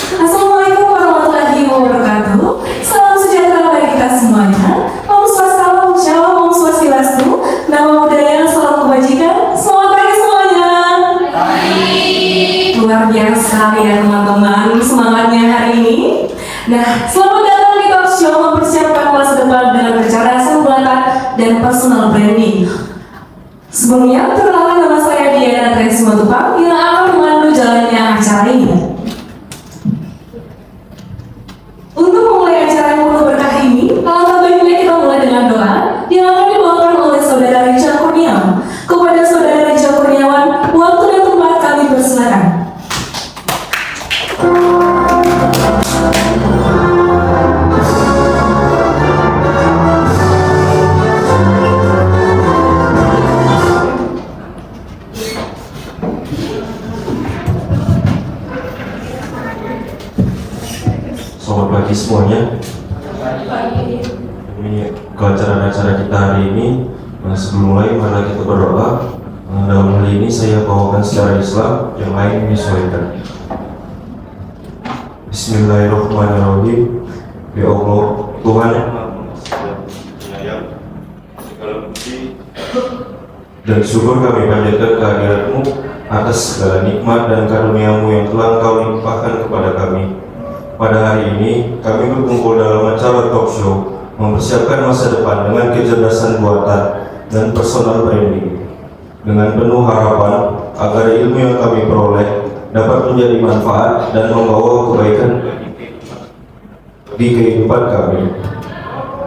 Assalamualaikum warahmatullahi wabarakatuh. Salam sejahtera bagi kita semuanya. Om Swastiastu, Om Swastiastu. Nama budaya, salam kebajikan. Selamat pagi semuanya. Luar biasa sekali ya teman-teman semangatnya hari ini. Nah, selamat datang di Talk Show mempersiapkan masa depan dengan kecerdasan buatan dan personal branding. Sebelumnya, perkenalkan nama saya Diana Tracy Matupang yang akan memandu jalannya acara ini. Untuk memulai acara yang penuh berkah ini, alangkah baiknya kita mulai dengan doa yang akan dibawakan oleh Saudara Rijal Kurniawan. Kepada Saudara Rijal Kurniawan, waktu dan tempat kami persilakan. Selamat pagi semuanya. Ini ke acara-acara kita hari ini. Sebelum mulai, mari kita berdoa. Dalam hal ini saya bawakan secara Islam, yang lain menyesuaikan. Bismillahirrahmanirrahim. Ya Allah, Tuhan yang Maha Penyayang, segala puji dan syukur kami panjatkan kehadirat-Mu atas segala nikmat dan karunia-Mu yang telah Engkau limpahkan kepada kami. Pada hari ini, kami berkumpul dalam acara talk show mempersiapkan masa depan dengan kecerdasan buatan dan personal branding. Dengan penuh harapan agar ilmu yang kami peroleh dapat menjadi manfaat dan membawa kebaikan di kehidupan kami.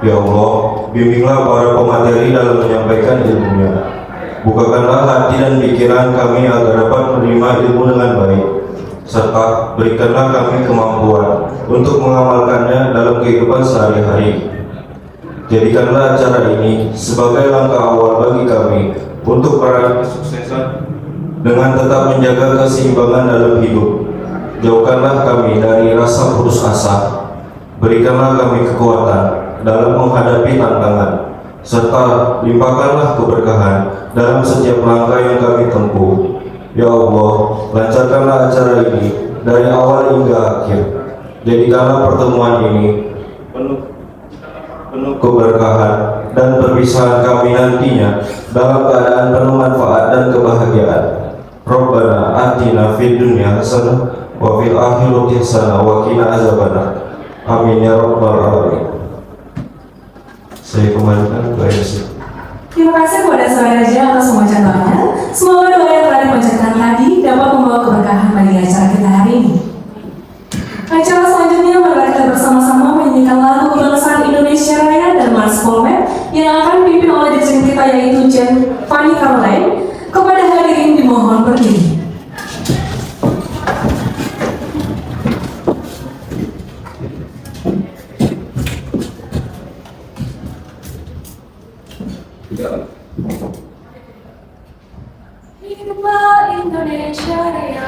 Ya Allah, bimbinglah para pemateri dalam menyampaikan ilmunya. Bukakanlah hati dan pikiran kami agar dapat menerima ilmu dengan baik, serta berikanlah kami kemampuan untuk mengamalkannya dalam kehidupan sehari-hari. Jadikanlah acara ini sebagai langkah awal bagi kami untuk meraih kesuksesan dengan tetap menjaga keseimbangan dalam hidup. Jauhkanlah kami dari rasa putus asa. Berikanlah kami kekuatan dalam menghadapi tantangan, serta limpahkanlah keberkahan dalam setiap langkah yang kami tempuh. Ya Allah, lancarkanlah acara ini dari awal hingga akhir. Jadikanlah pertemuan ini penuh keberkahan dan perpisahan kami nantinya dalam keadaan penuh manfaat dan kebahagiaan. Rabbana atina fid dunya hasanah wa fil akhirati hasanah wa qina azabannar. Amin ya rabbal alamin. Saya kembalikan ke MC. Terima kasih kepada Saudara Rijal atas pembacaan doanya. Semoga doa yang telah dibacakan tadi dapat membawa keberkahan bagi acara kita hari ini. Acara selanjutnya mari kita bersama-sama menyanyikan lagu kebangsaan Indonesia Raya dan Mars Polmed yang akan dipimpin oleh dirjen kita yaitu Jen Fanny Caroline. Kepada hadirin dimohon berdiri. Hiduplah Indonesia Raya.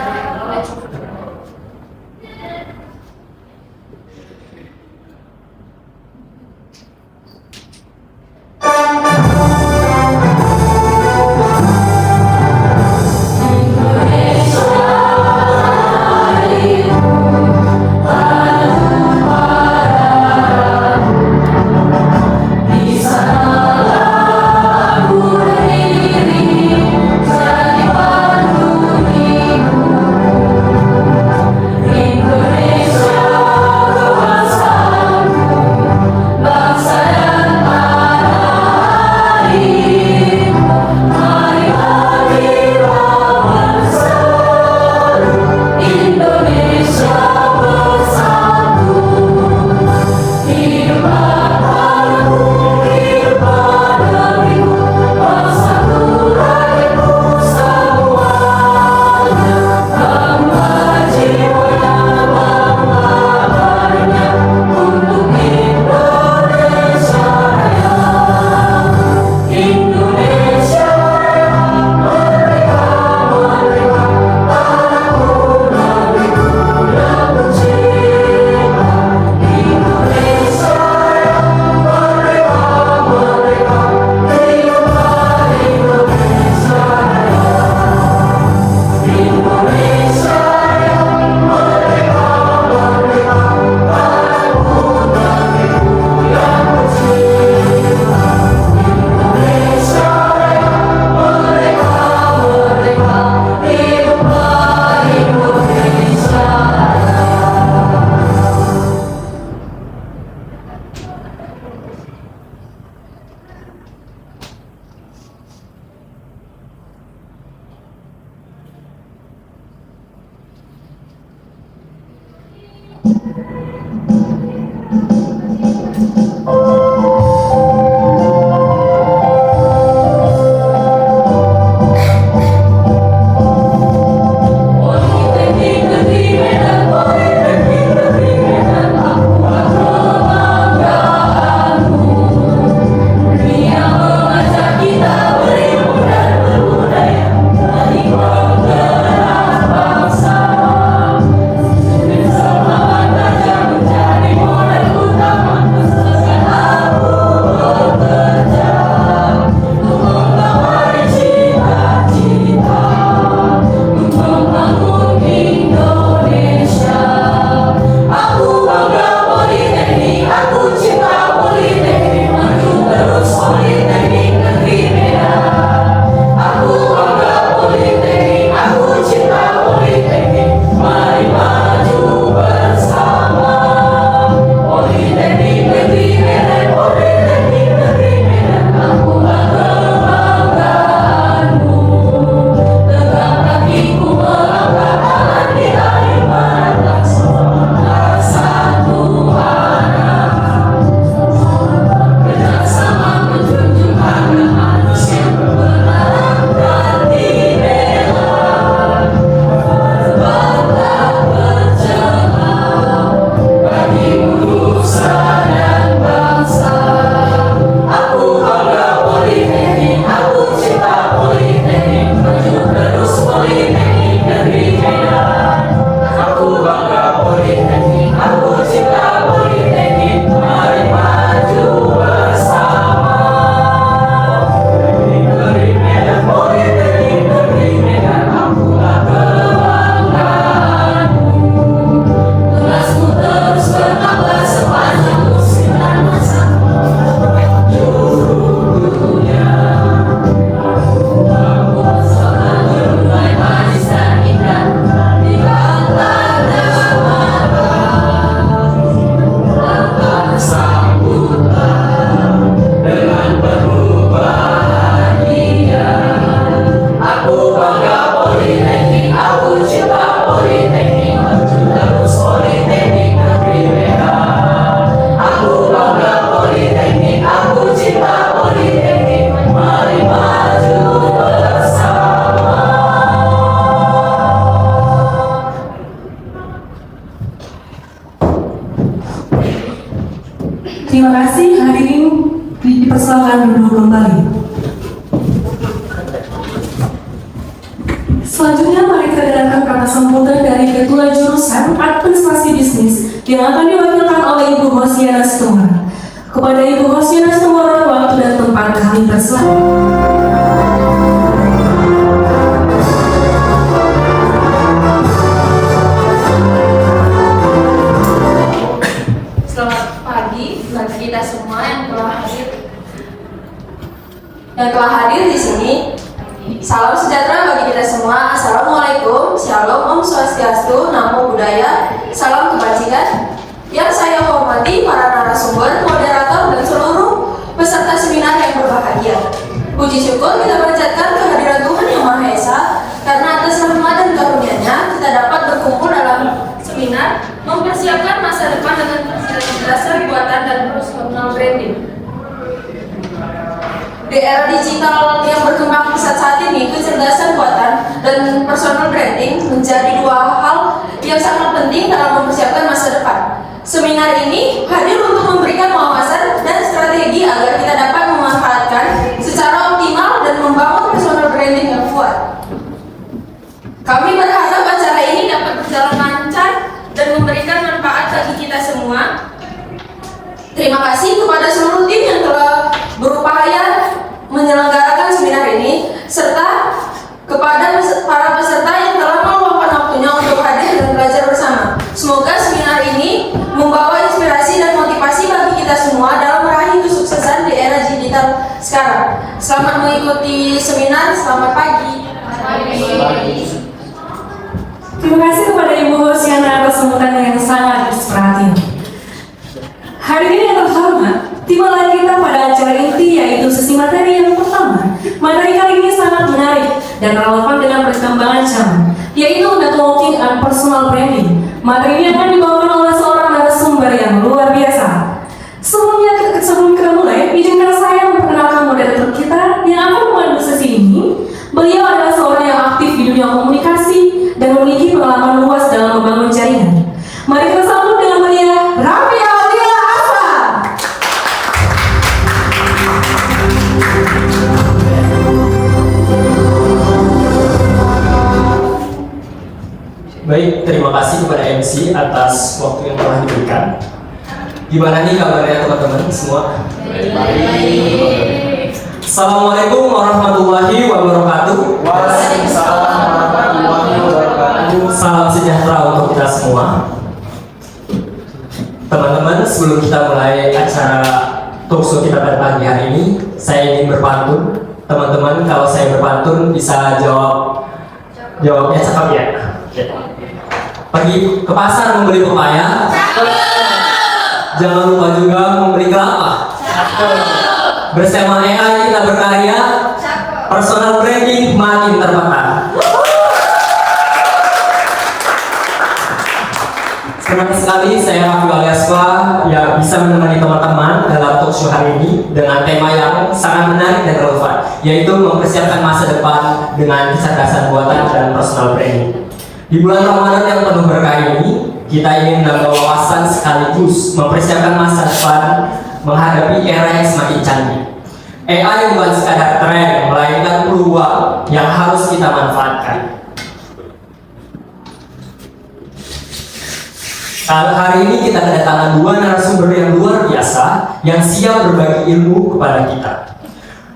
Terima kasih, hadirin dipersilakan duduk kembali. Selanjutnya mari kita dengarkan kata sambutan dari Ketua Jurusan Administrasi Bisnis yang akan diwakilkan oleh Ibu Hosiana Situmorang. Kepada Ibu Hosiana Situmorang, waktu dan tempat kami persilakan. Bagi kita semua yang telah hadir di sini. Salam sejahtera bagi kita semua. Assalamualaikum, shalom, om swastiastu, namo buddhaya, salam kebajikan. Yang saya hormati para narasumber, moderator, dan seluruh peserta seminar yang berbahagia. Puji syukur kita panjatkan kehadiran Tuhan Yang Maha Esa, karena atas rahmat dan karunia-Nya kita dapat berkumpul dalam seminar mempersiapkan masa depan dengan kecerdasan buatan dan personal branding. Di era digital yang berkembang pesat saat ini, kecerdasan buatan dan personal branding menjadi dua hal yang sangat penting dalam mempersiapkan masa depan. Seminar ini hadir untuk memberikan wawasan dan strategi agar kita dapat memanfaatkan secara optimal dan membangun personal branding yang kuat. Kami berharap acara ini dapat berjalan lancar dan memberikan manfaat bagi kita semua. Terima kasih kepada seluruh tim yang telah berupaya menyelenggarakan seminar ini, serta kepada para peserta yang telah meluangkan waktunya untuk hadir dan belajar bersama. Semoga seminar ini membawa inspirasi dan motivasi bagi kita semua dalam meraih kesuksesan di era digital sekarang. Selamat mengikuti seminar, selamat pagi. Terima kasih kepada Ibu Hosiana atas sambutan yang sangat inspiratif. Hari ini yang terhormat, tibalah kita pada acara inti, yaitu sesi materi yang pertama. Materi kali ini sangat menarik dan relevan dengan perkembangan zaman, yaitu networking and personal branding. Materi ini akan dibawakan oleh kasih pada MC atas waktu yang telah diberikan. Gimana nih kabarnya teman-teman semua? Assalamualaikum warahmatullahi wabarakatuh. Waalaikumsalam warahmatullahi wabarakatuh. Salam sejahtera untuk kita semua. Teman-teman, sebelum kita mulai acara talkshow kita pada pagi hari ini, saya ingin berpantun. Teman-teman, kalau saya berpantun bisa jawabnya cakep ya. Oke. Pergi ke pasar membeli pepaya. Jangan lupa juga membeli kelapa. Bersama AI kita berkarya. Personal branding makin terpatah. Senang sekali saya Raffi Aliaswa yang bisa menemani teman-teman dalam talkshow hari ini dengan tema yang sangat menarik dan relevan, yaitu mempersiapkan masa depan dengan kecerdasan buatan dan personal branding. Di bulan Ramadan yang penuh berkah ini, kita ingin menambah wawasan sekaligus mempersiapkan masa depan menghadapi era yang semakin canggih. AI bukan sekadar tren, melainkan peluang yang harus kita manfaatkan. Hari ini kita kedatangan dua narasumber yang luar biasa yang siap berbagi ilmu kepada kita.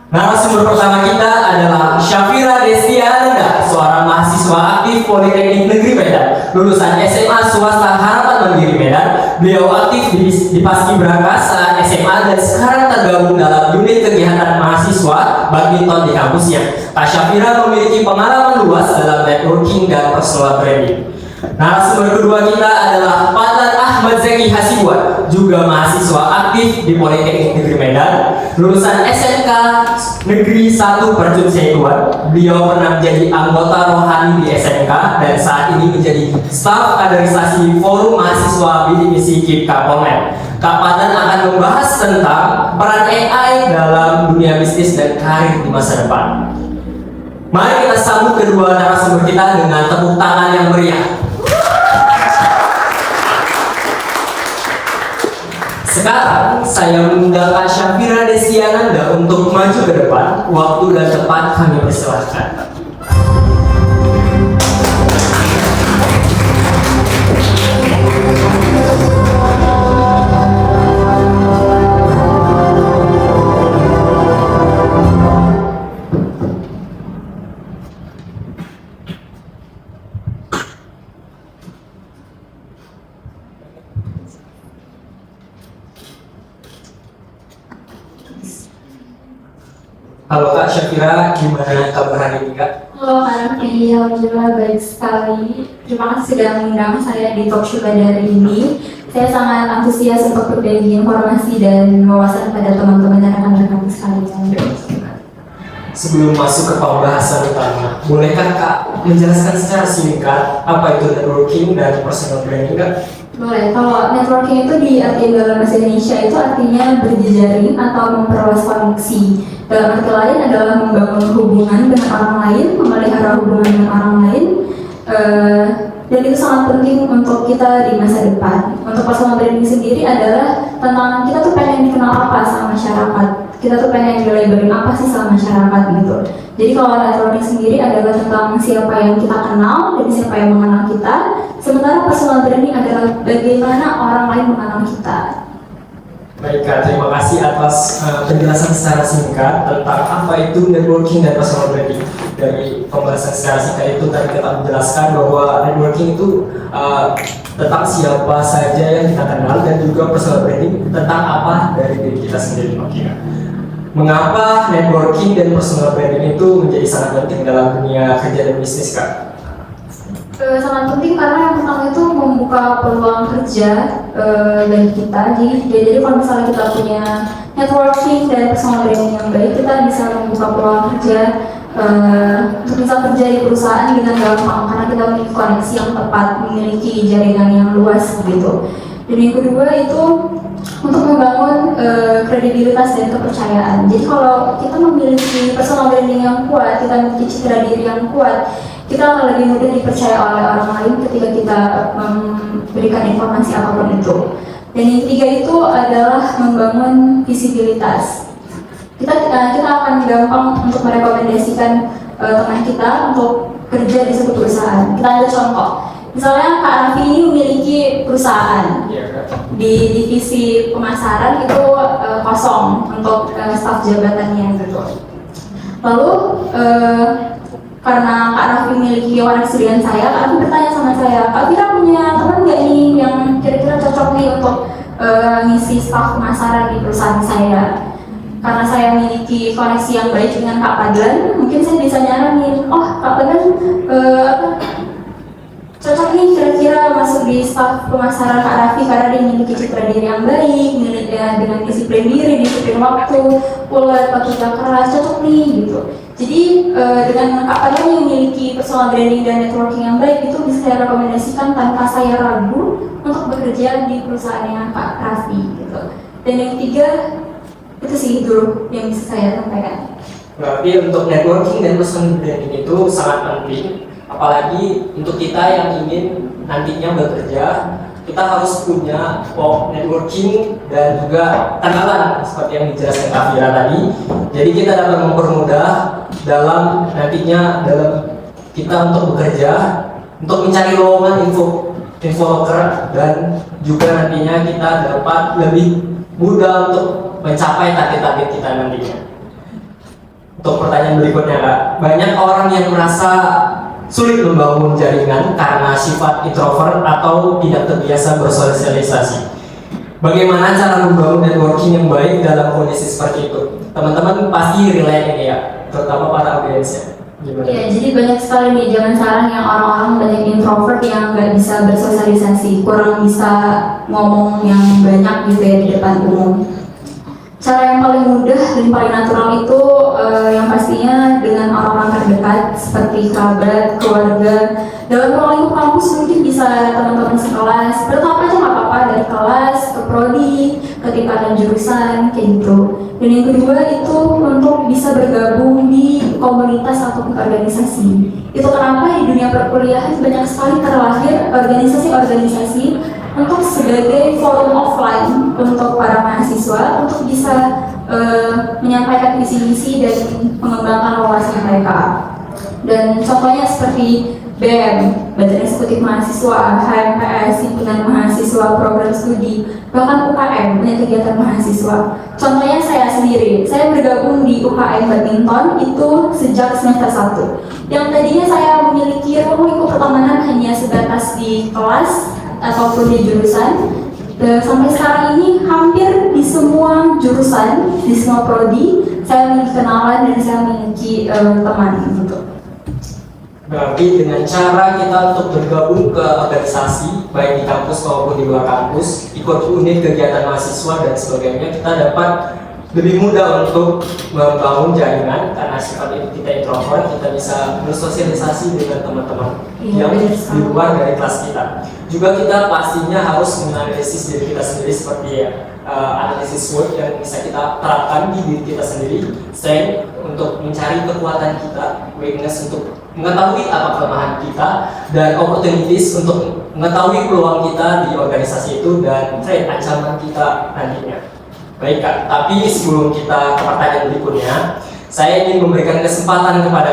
Narasumber pertama kita adalah Syafira Destiananda, seorang mahasiswa aktif Politeknik Negeri Medan, lulusan SMA swasta Harapan Mandiri Medan. Beliau aktif di Paskibraka saat SMA dan sekarang tergabung dalam unit kegiatan mahasiswa badminton di kampusnya. Syafira memiliki pengalaman luas dalam networking dan personal branding. Narasumber kedua kita adalah Fadlan Ahmad Zeki Hasibuan, juga mahasiswa aktif di Politeknik Negeri Medan, lulusan SMK Negeri 1 Percut Setuan. Beliau pernah menjadi anggota rohani di SMK dan saat ini menjadi staf kaderisasi Forum Mahasiswa Bidik Misi KIP Kapolmen. Kak Fadlan akan membahas tentang peran AI dalam dunia bisnis dan karir di masa depan. Mari kita sambut kedua narasumber kita dengan tepuk tangan yang meriah. Sekarang saya mengundang Kak Syafira Destiananda untuk maju ke depan. Waktu dan tempat kami persilahkan. Halo Kak Syafira, gimana kabar hari ini Kak? Halo Kak, alhamdulillah baik sekali. Terima kasih sudah mengundang saya di talkshow pada hari ini. Saya sangat antusias untuk berbagi informasi dan wawasan pada teman-teman dan rekan-rekan sekalian. Sebelum masuk ke pembahasan utama, bolehkah Kak menjelaskan secara singkat apa itu networking dan personal branding Kak? Boleh, kalau networking itu diartikan dalam bahasa Indonesia itu artinya berjejaring atau memperluas koneksi. Dalam arti lain adalah membangun hubungan dengan orang lain, memelihara hubungan dengan orang lain, dan itu sangat penting untuk kita di masa depan. Untuk personal branding sendiri adalah tentang kita tuh pengen dikenal apa sama masyarakat, kita tuh pengen dilabelin apa sih sama masyarakat gitu. Jadi kalau networking sendiri adalah tentang siapa yang kita kenal dan siapa yang mengenal kita, sementara personal branding adalah bagaimana orang lain mengenal kita. Baik Kak, terima kasih atas penjelasan secara singkat tentang apa itu networking dan personal branding. Dari pembahasan secara singkat itu tadi kita menjelaskan bahwa networking itu tentang siapa saja yang kita kenal dan juga personal branding tentang apa dari diri kita sendiri. Mengapa networking dan personal branding itu menjadi sangat penting dalam dunia kerja dan bisnis Kak? Sangat penting karena yang pertama itu membuka peluang kerja bagi kita. Jadi kalau misalnya kita punya networking dan personal branding yang baik, kita bisa membuka peluang kerja untuk bisa kerja di perusahaan dengan gampang karena kita memiliki koneksi yang tepat, memiliki jaringan yang luas gitu. Dan yang kedua itu untuk membangun kredibilitas dan kepercayaan. Jadi kalau kita memiliki personal branding yang kuat, kita memiliki citra diri yang kuat, kita akan lebih mudah dipercaya oleh orang lain ketika kita memberikan informasi apapun itu. Dan yang ketiga itu adalah membangun visibilitas. Kita akan gampang untuk merekomendasikan teman kita untuk kerja di sebuah perusahaan. Kita ambil contoh, Misalnya Kak Raffi ini memiliki perusahaan di divisi pemasaran itu kosong untuk staf jabatannya gitu. Lalu karena Kak Raffi memiliki koneksi dengan saya, Kak Raffi bertanya sama saya, Kak Fira punya teman nggak nih yang kira-kira cocok nih untuk ngisi staf pemasaran di perusahaan saya? Karena saya memiliki koneksi yang baik dengan Kak Padlan, mungkin saya bisa nyaranin, oh Kak Padlan cocok nih kira-kira masuk di staf pemasaran Kak Raffi karena dia memiliki citra diri yang baik, dengan disiplin diri, disiplin waktu, ulet, pekerja keras, cocok nih gitu. Jadi dengan Kak Padlan yang memiliki personal branding dan networking yang baik itu bisa saya rekomendasikan tanpa saya ragu untuk bekerja di perusahaannya Kak Raffi gitu. Dan yang ketiga itu sih dulu yang bisa saya sampaikan. Berarti untuk networking dan personal branding itu sangat penting, apalagi untuk kita yang ingin nantinya bekerja, kita harus punya networking dan juga kenalan seperti yang dijelaskan Kak Fira tadi. Jadi kita dapat mempermudah dalam nantinya dalam kita untuk bekerja, untuk mencari lowongan info loker, dan juga nantinya kita dapat lebih mudah untuk mencapai target-target kita nantinya. Untuk pertanyaan berikutnya Kak, banyak orang yang merasa sulit membangun jaringan karena sifat introvert atau tidak terbiasa bersosialisasi. Bagaimana cara membangun networking yang baik dalam kondisi seperti itu? Teman-teman pasti relate ini ya, terutama para audiensnya. Ya, jadi banyak sekali nih zaman sekarang yang orang-orang banyak introvert yang nggak bisa bersosialisasi, kurang bisa ngomong yang banyak gitu ya di depan umum. Cara yang paling mudah dan paling natural itu yang pastinya dengan orang-orang terdekat seperti kerabat, keluarga. Dalam ruang lingkup kampus mungkin bisa teman-teman sekelas, bertemu aja nggak apa-apa, dari kelas ke prodi, ke tingkatan jurusan kayak gitu. Dan yang kedua itu untuk bisa bergabung di komunitas atau organisasi. Itu kenapa di dunia perkuliahan banyak sekali terlahir organisasi-organisasi untuk sebagai forum offline untuk para mahasiswa untuk bisa menyampaikan visi-misi dan mengembangkan wawasan mereka. Dan contohnya seperti BEM, Badan Eksekutif Mahasiswa, HMPS, Himpunan Mahasiswa Program Studi, bahkan UKM, punya kegiatan mahasiswa. Contohnya saya sendiri, saya bergabung di UKM Badminton itu sejak semester 1. Yang tadinya saya memiliki ruang lingkup pertemanan hanya sebatas di kelas ataupun di jurusan, sampai sekarang ini hampir di semua jurusan, di semua prodi, saya memiliki kenalan dan saya memiliki teman gitu. Berarti dengan cara kita untuk bergabung ke organisasi, baik di kampus maupun di luar kampus, ikut unit kegiatan mahasiswa dan sebagainya, kita dapat lebih mudah untuk membangun jaringan karena sifat itu kita introvert, kita bisa bersosialisasi dengan teman-teman yang di luar dari kelas kita. Juga kita pastinya harus menganalisis diri kita sendiri seperti analisis SWOT yang bisa kita terapkan di diri kita sendiri, strength untuk mencari kekuatan kita, weakness untuk mengetahui apa kelemahan kita, dan opportunities untuk mengetahui peluang kita di organisasi itu, dan threat ancaman kita nantinya. Baik Kak, tapi sebelum kita ke pertanyaan berikutnya, saya ingin memberikan kesempatan kepada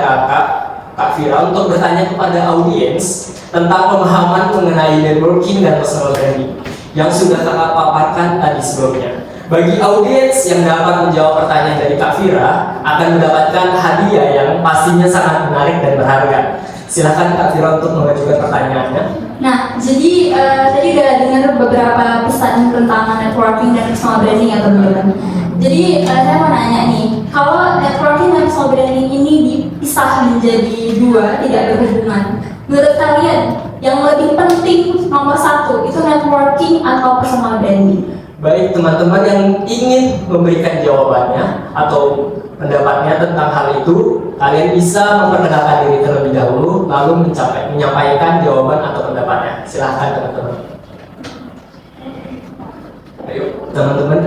Kak Fira untuk bertanya kepada audiens tentang pemahaman mengenai networking dan personal branding yang sudah Kakak paparkan tadi sebelumnya. Bagi audiens yang dapat menjawab pertanyaan dari Kak Fira akan mendapatkan hadiah yang pastinya sangat menarik dan berharga. Silakan Kak Fira untuk mengajukan pertanyaannya. Nah, jadi tadi udah dengar beberapa pesan tentang networking dan personal branding ya teman-teman. Jadi saya mau nanya nih, kalau networking dan personal branding ini dipisah menjadi dua, tidak berhubungan, menurut kalian yang lebih penting nomor satu itu networking atau personal branding? Baik teman-teman yang ingin memberikan jawabannya atau pendapatnya tentang hal itu, kalian bisa memperkenalkan diri terlebih dahulu, lalu menyampaikan jawaban atau pendapatnya. Silahkan teman-teman. Ayo teman-teman.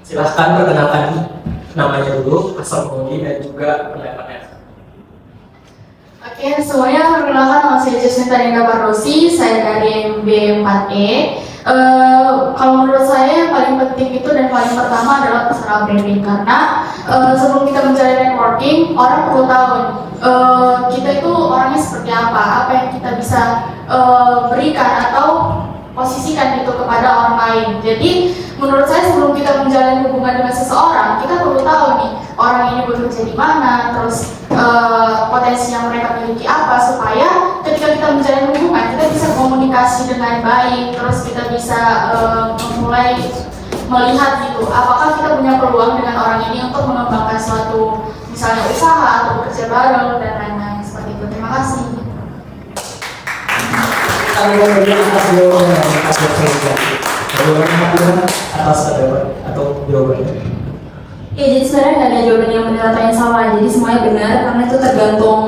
Silahkan perkenalkan namanya dulu, personally, dan juga pendapatnya. Oke, semuanya perkenalkan, nama saya Jusnita Dinda Pardosi, saya dari MB 4E. Kalau menurut saya yang paling penting itu dan paling pertama adalah personal branding, karena sebelum kita menjalin networking, orang perlu tahu kita itu orangnya seperti apa yang kita bisa berikan atau posisikan itu kepada orang lain. Jadi menurut saya sebelum kita menjalin hubungan dengan seseorang, kita perlu tahu nih orang ini bekerja di mana, terus potensi yang mereka miliki apa, supaya ketika kita menjalin hubungan kita bisa komunikasi dengan baik, terus kita bisa memulai melihat gitu apakah kita punya peluang dengan orang ini untuk mengembangkan suatu misalnya usaha atau bekerja bareng dan lain-lain seperti itu. Terima kasih. Kami memberikan atas jawaban dari atas jawaban atas atau jawabannya. Ya, jadi sebenarnya nggak ada jawaban yang benar atau yang salah, jadi semuanya benar karena itu tergantung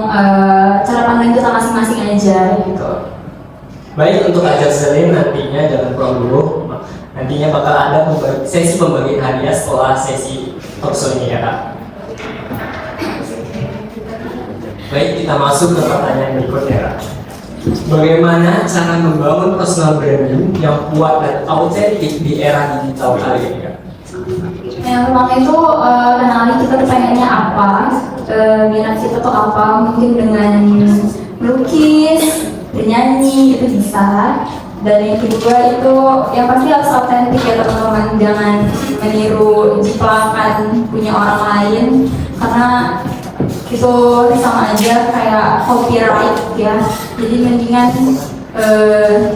cara pandang kita masing-masing aja gitu. Baik, untuk ajar Selin nantinya jangan pulang dulu. Nantinya bakal ada sesi pembagian hadiah setelah sesi talkshow ini ya Kak. Baik, kita masuk ke pertanyaan berikutnya Kak. Bagaimana cara membangun personal branding yang kuat dan autentik di era digital kali ini Kak? Yang pertama itu kenali kita tuh pengennya apa, minat kita tuh apa, mungkin dengan melukis, bernyanyi itu bisa. Dan yang kedua itu yang pasti harus autentik ya teman-teman, jangan meniru jiplakan punya orang lain karena itu sama aja kayak copyright ya. Jadi mendingan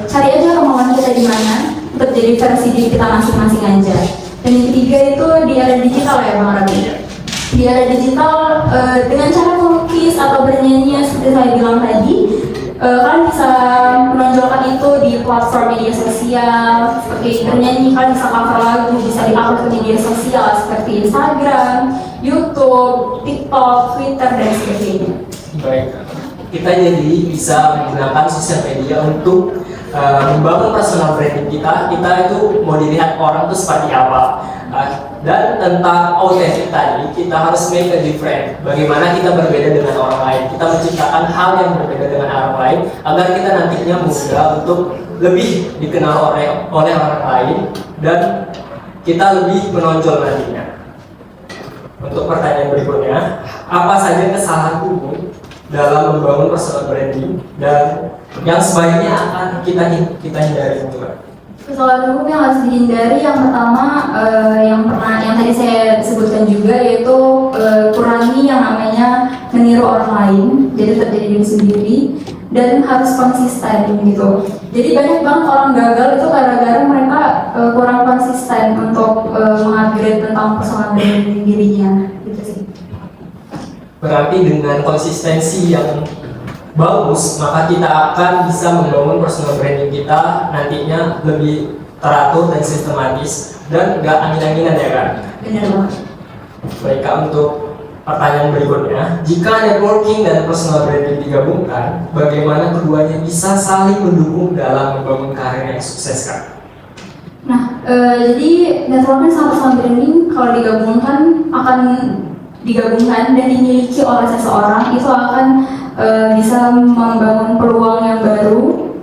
cari aja kemauan kita di mana untuk jadi versi diri kita masing-masing aja. Dan yang ketiga itu di era digital ya Bang Rabi. Di era digital dengan cara melukis atau bernyanyi seperti saya bilang tadi, kalian bisa menonjolkan itu di platform media sosial seperti bernyanyi, kalian bisa cover lagu, bisa di-upload ke media sosial seperti Instagram, YouTube, TikTok, Twitter dan sebagainya. Baik, kita jadi bisa menggunakan sosial media untuk membangun personal branding kita itu mau dilihat orang itu seperti apa. Dan tentang autentik tadi, kita harus make a difference. Bagaimana kita berbeda dengan orang lain, kita menciptakan hal yang berbeda dengan orang lain agar kita nantinya mudah untuk lebih dikenal oleh orang lain dan kita lebih menonjol nantinya. Untuk pertanyaan berikutnya, apa saja kesalahan umum dalam membangun personal branding dan yang sebaiknya akan kita hindari juga? Kesalahan umum yang harus dihindari yang pertama yang tadi saya sebutkan juga yaitu kurangi yang namanya meniru orang lain, jadi terjadi diri sendiri dan harus konsisten gitu. Jadi banyak banget orang gagal itu gara-gara mereka kurang konsisten untuk mengupgrade tentang personal branding dirinya gitu sih. Berarti dengan konsistensi yang bagus, maka kita akan bisa membangun personal branding kita nantinya lebih teratur dan sistematis dan nggak angin-anginan ya kan? Benar banget. Baik Kak, untuk pertanyaan berikutnya, jika networking dan personal branding digabungkan, bagaimana keduanya bisa saling mendukung dalam membangun karir yang sukses Kak? Nah, jadi networking sama personal branding kalau digabungkan dan dimiliki oleh seseorang itu akan bisa membangun peluang yang baru,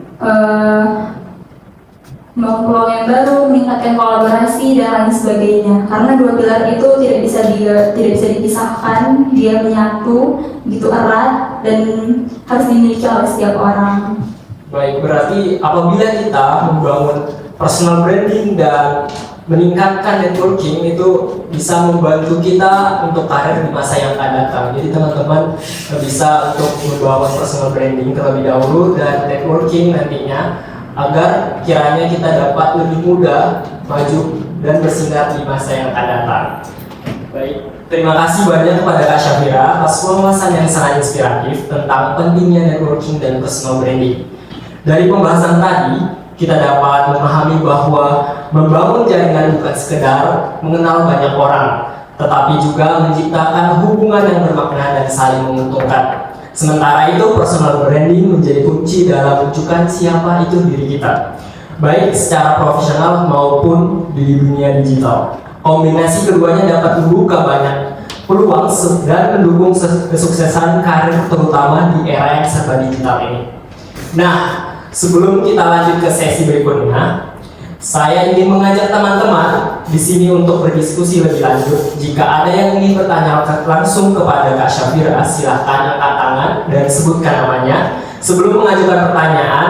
meningkatkan kolaborasi dan lain sebagainya. Karena dua pilar itu tidak bisa dipisahkan, dia menyatu gitu erat dan harus dimiliki oleh setiap orang. Baik, berarti apabila kita membangun personal branding dan meningkatkan networking itu bisa membantu kita untuk karir di masa yang akan datang. Jadi teman-teman bisa untuk membangun personal branding terlebih dahulu dan networking nantinya agar kiranya kita dapat lebih mudah maju dan bersinar di masa yang akan datang. Baik, terima kasih banyak kepada Kak Syafira atas wawasan yang sangat inspiratif tentang pentingnya networking dan personal branding. Dari pembahasan tadi, kita dapat memahami bahwa membangun jaringan bukan sekedar mengenal banyak orang, tetapi juga menciptakan hubungan yang bermakna dan saling menguntungkan. Sementara itu, personal branding menjadi kunci dalam menunjukkan siapa itu diri kita, baik secara profesional maupun di dunia digital. Kombinasi keduanya dapat membuka banyak peluang dan mendukung kesuksesan karir terutama di era yang serba digital ini. Nah, sebelum kita lanjut ke sesi berikutnya, Saya ingin mengajak teman-teman di sini untuk berdiskusi lebih lanjut. Jika ada yang ingin bertanya langsung kepada Kak Syafira, silahkan angkat tangan dan sebutkan namanya sebelum mengajukan pertanyaan.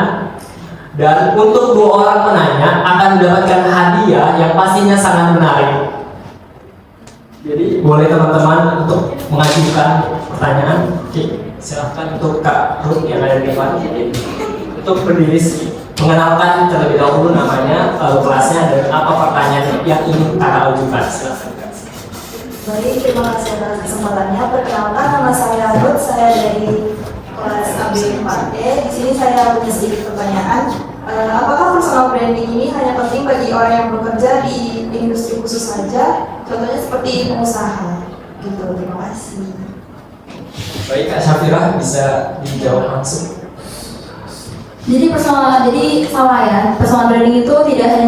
Dan untuk 2 orang penanya akan mendapatkan hadiah yang pastinya sangat menarik. Jadi boleh teman-teman untuk mengajukan pertanyaan. Oke, silahkan untuk Kak Ruth yang ada di depan untuk berdiri mengenalkan terlebih dahulu namanya, lalu kelasnya, dan apa pertanyaan yang ingin Kakak ajukan. Silahkan Kak. Baik, terima kasih atas kesempatannya. Perkenalkan, nama saya Ruth, saya dari kelas AB4E. Di sini saya punya sedikit pertanyaan. Apakah personal branding ini hanya penting bagi orang yang bekerja di industri khusus saja? Contohnya seperti pengusaha. Gitu, terima kasih. Baik Kak Syafira, bisa dijawab langsung. Jadi salah ya, personal branding itu tidak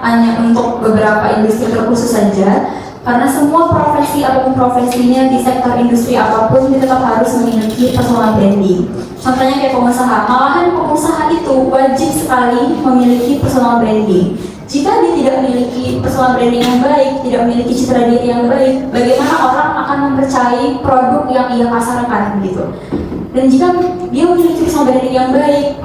hanya untuk beberapa industri terkhusus saja, karena semua profesi apapun profesinya di sektor industri apapun dia tetap harus memiliki personal branding. Contohnya kayak pengusaha, malahan pengusaha itu wajib sekali memiliki personal branding. Jika dia tidak memiliki personal branding yang baik, tidak memiliki citra diri yang baik, bagaimana orang akan mempercayai produk yang ia pasarkan gitu. Dan jika dia memiliki personal branding yang baik,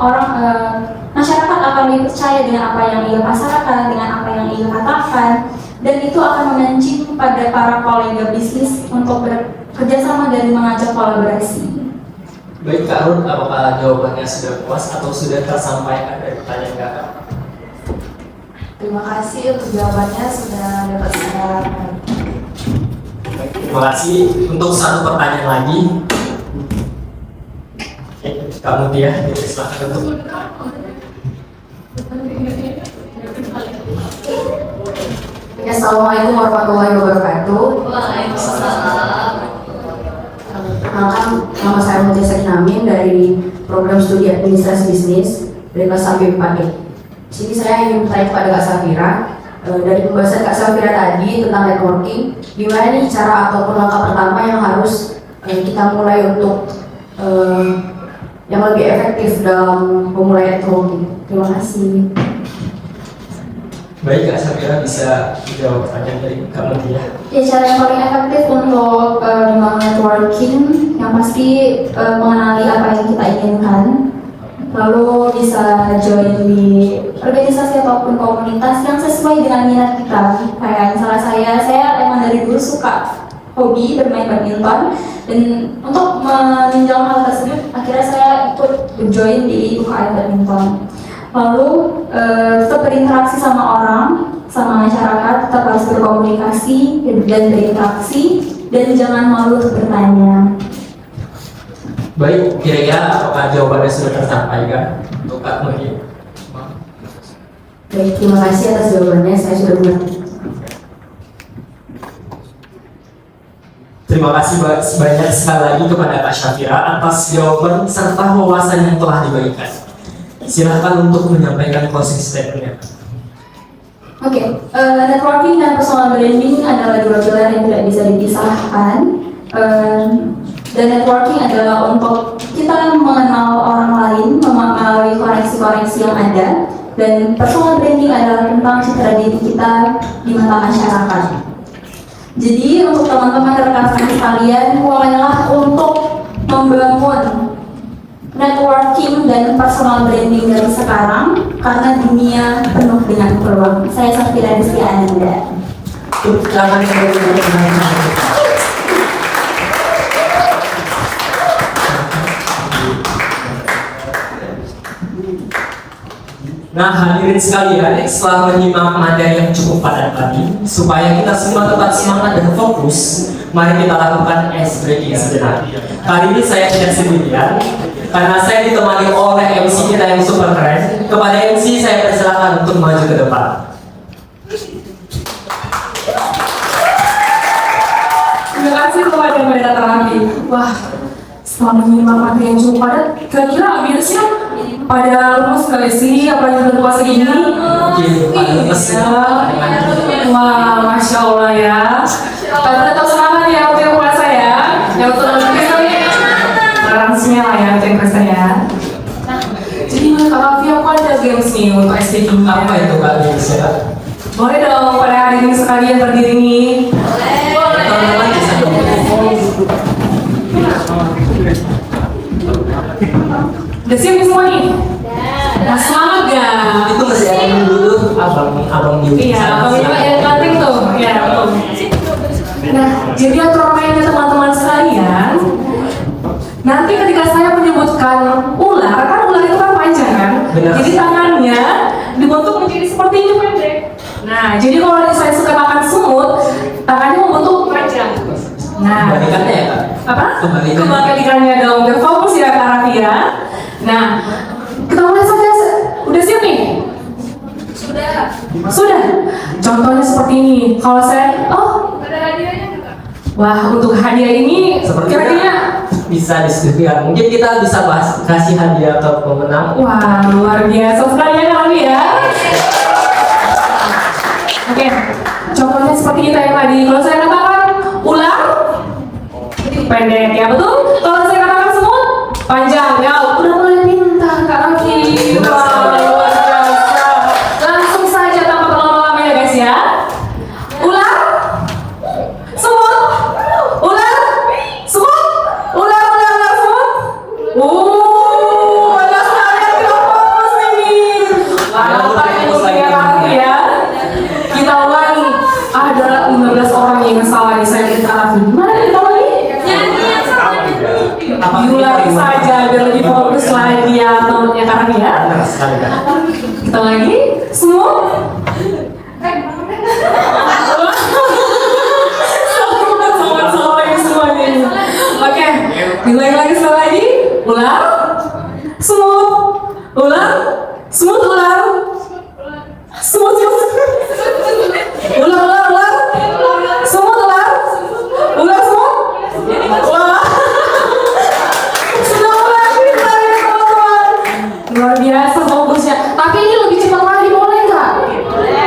masyarakat akan lebih percaya dengan apa yang ia pasarkan, dengan apa yang ia katakan, dan itu akan memancing pada para kolega bisnis untuk bekerjasama dan mengajak kolaborasi. Baik Kak Ruth, apakah jawabannya sudah puas atau sudah tersampaikan dari pertanyaan Kakak? Terima kasih untuk jawabannya, sudah dapat saya. Baik, terima kasih. Untuk satu pertanyaan lagi, Kak Mutia, silahkan untuk. Assalamualaikum warahmatullahi wabarakatuh. Waalaikumsalam. Perkenalkan, nama saya Mutia Seknamin dari program studi administrasi bisnis dari kelas AB4E. Di sini saya ingin bertanya kepada Kak Syafira, dari pembahasan Kak Syafira tadi tentang networking, gimana nih cara ataupun langkah pertama yang harus kita mulai untuk yang lebih efektif dalam memulai networking. Terima kasih. Baik Kak Syafira, bisa menjawab pertanyaan dari Kak Mutia. Ya, cara yang paling efektif untuk membangun networking yang pasti mengenali apa yang kita inginkan, lalu bisa join di organisasi ataupun komunitas yang sesuai dengan minat kita. Kayak misalnya saya emang dari dulu suka hobi bermain badminton, dan untuk menunjang hal tersebut akhirnya saya ikut join di UKM badminton. Lalu tetap berinteraksi sama orang, sama masyarakat, tetap harus berkomunikasi dan berinteraksi, dan jangan malu untuk bertanya. Baik, kira-kira apakah jawabannya sudah tersampaikan untuk Kak Mutia? Baik, terima kasih atas jawabannya, saya sudah mengerti. Terima kasih banyak sekali lagi kepada Kak Syafira atas jawaban serta wawasan yang telah diberikan. Silahkan untuk menyampaikan closing statement-nya. Oke, networking dan personal branding adalah dua pilar yang tidak bisa dipisahkan. Dan networking adalah untuk kita mengenal orang lain melalui koneksi-koneksi yang ada. Dan personal branding adalah tentang citra diri kita di mata masyarakat. Jadi untuk teman-teman rekan-rekan sekalian, mulailah untuk membangun networking dan personal branding dari sekarang, karena dunia penuh dengan peluang. Saya Syafira Rizky Ananda. Nah hadirin sekalian, setelah menyimak materi yang cukup padat tadi, supaya kita semua tetap semangat dan fokus, mari kita lakukan ice breaking sejenak. Kali ini saya tidak sendirian, karena saya ditemani oleh MC kita yang super keren. Kepada MC saya persilakan untuk maju ke depan. Terima kasih kepada Mbak Terapi. Wah, setelah menyimak materi yang cukup padat, kira-kira audiensnya pada lemes sekali sih, apalagi bulan puasa gini. Iya. Wah, Masya Allah ya. Pada tetap semangat ya waktu yang puasa ya. Yang betul langsungnya lah ya, cek saya. Nah, jadi menurut Kak Raffi, aku ada games nih untuk SPG. Apa itu Kak Indonesia? Boleh dong pada hari ini sekalian berdiri nih. Teman-teman bisa dong. Udah siap nih semua nih? Nah, semangat gak? Itu masih ada dulu tuh abang di Iya, abang itu yang penting tuh. Iya, betul. Nah, jadi aturan mainnya teman-teman sekalian, nanti ketika saya menyebutkan ular, kan ular itu kan panjang kan? Benar. Jadi tangannya dibentuk menjadi seperti ini pendek. Nah, jadi kalau saya suka makan semut, tangannya membentuk panjang. Nah, Kebalikannya ya Kak? apa? Kebalikannya. Kebalikannya dong, biar fokus ya Kak Raffi ya. Nah, kita mulai saja. Udah siap nih? Sudah. Contohnya seperti ini. Kalau saya, Ada hadiahnya juga. wah, untuk hadiah ini Sepertinya kira-kira, bisa diskusikan. Mungkin kita bisa bahas kasih hadiah ke pemenang. wah, luar biasa sekali ya kami ya. Oke, contohnya seperti kita yang tadi. Kalau saya katakan ular, pendek ya betul. Kalau saya katakan semut, panjang ya. Udah mulai pintar Kak Raffi. Wah, luar biasa. Langsung saja tanpa berlama-lama ya guys ya. Ular, semut, ular, semut, ular, semut. Banyak sekali yang tidak fokus ini. Apa yang ya Kak Raffi ya? Kita ulangi. Ada 15 orang yang salah nih saya minta Raffi. Mana kita ulangi? Diulangi saja biar lebih fokus lagi ya temennya Kak Raffi ya. Benar sekali Kak. Kita lagi semua. Oke, diulangi lagi sekali lagi. Ular, semut, ular, semut, ular, semut, ular, semut, ular, semut. Wah, sudah mulai pintar ya teman-teman. Luar biasa fokusnya. Tapi ini lebih cepat lagi, boleh nggak?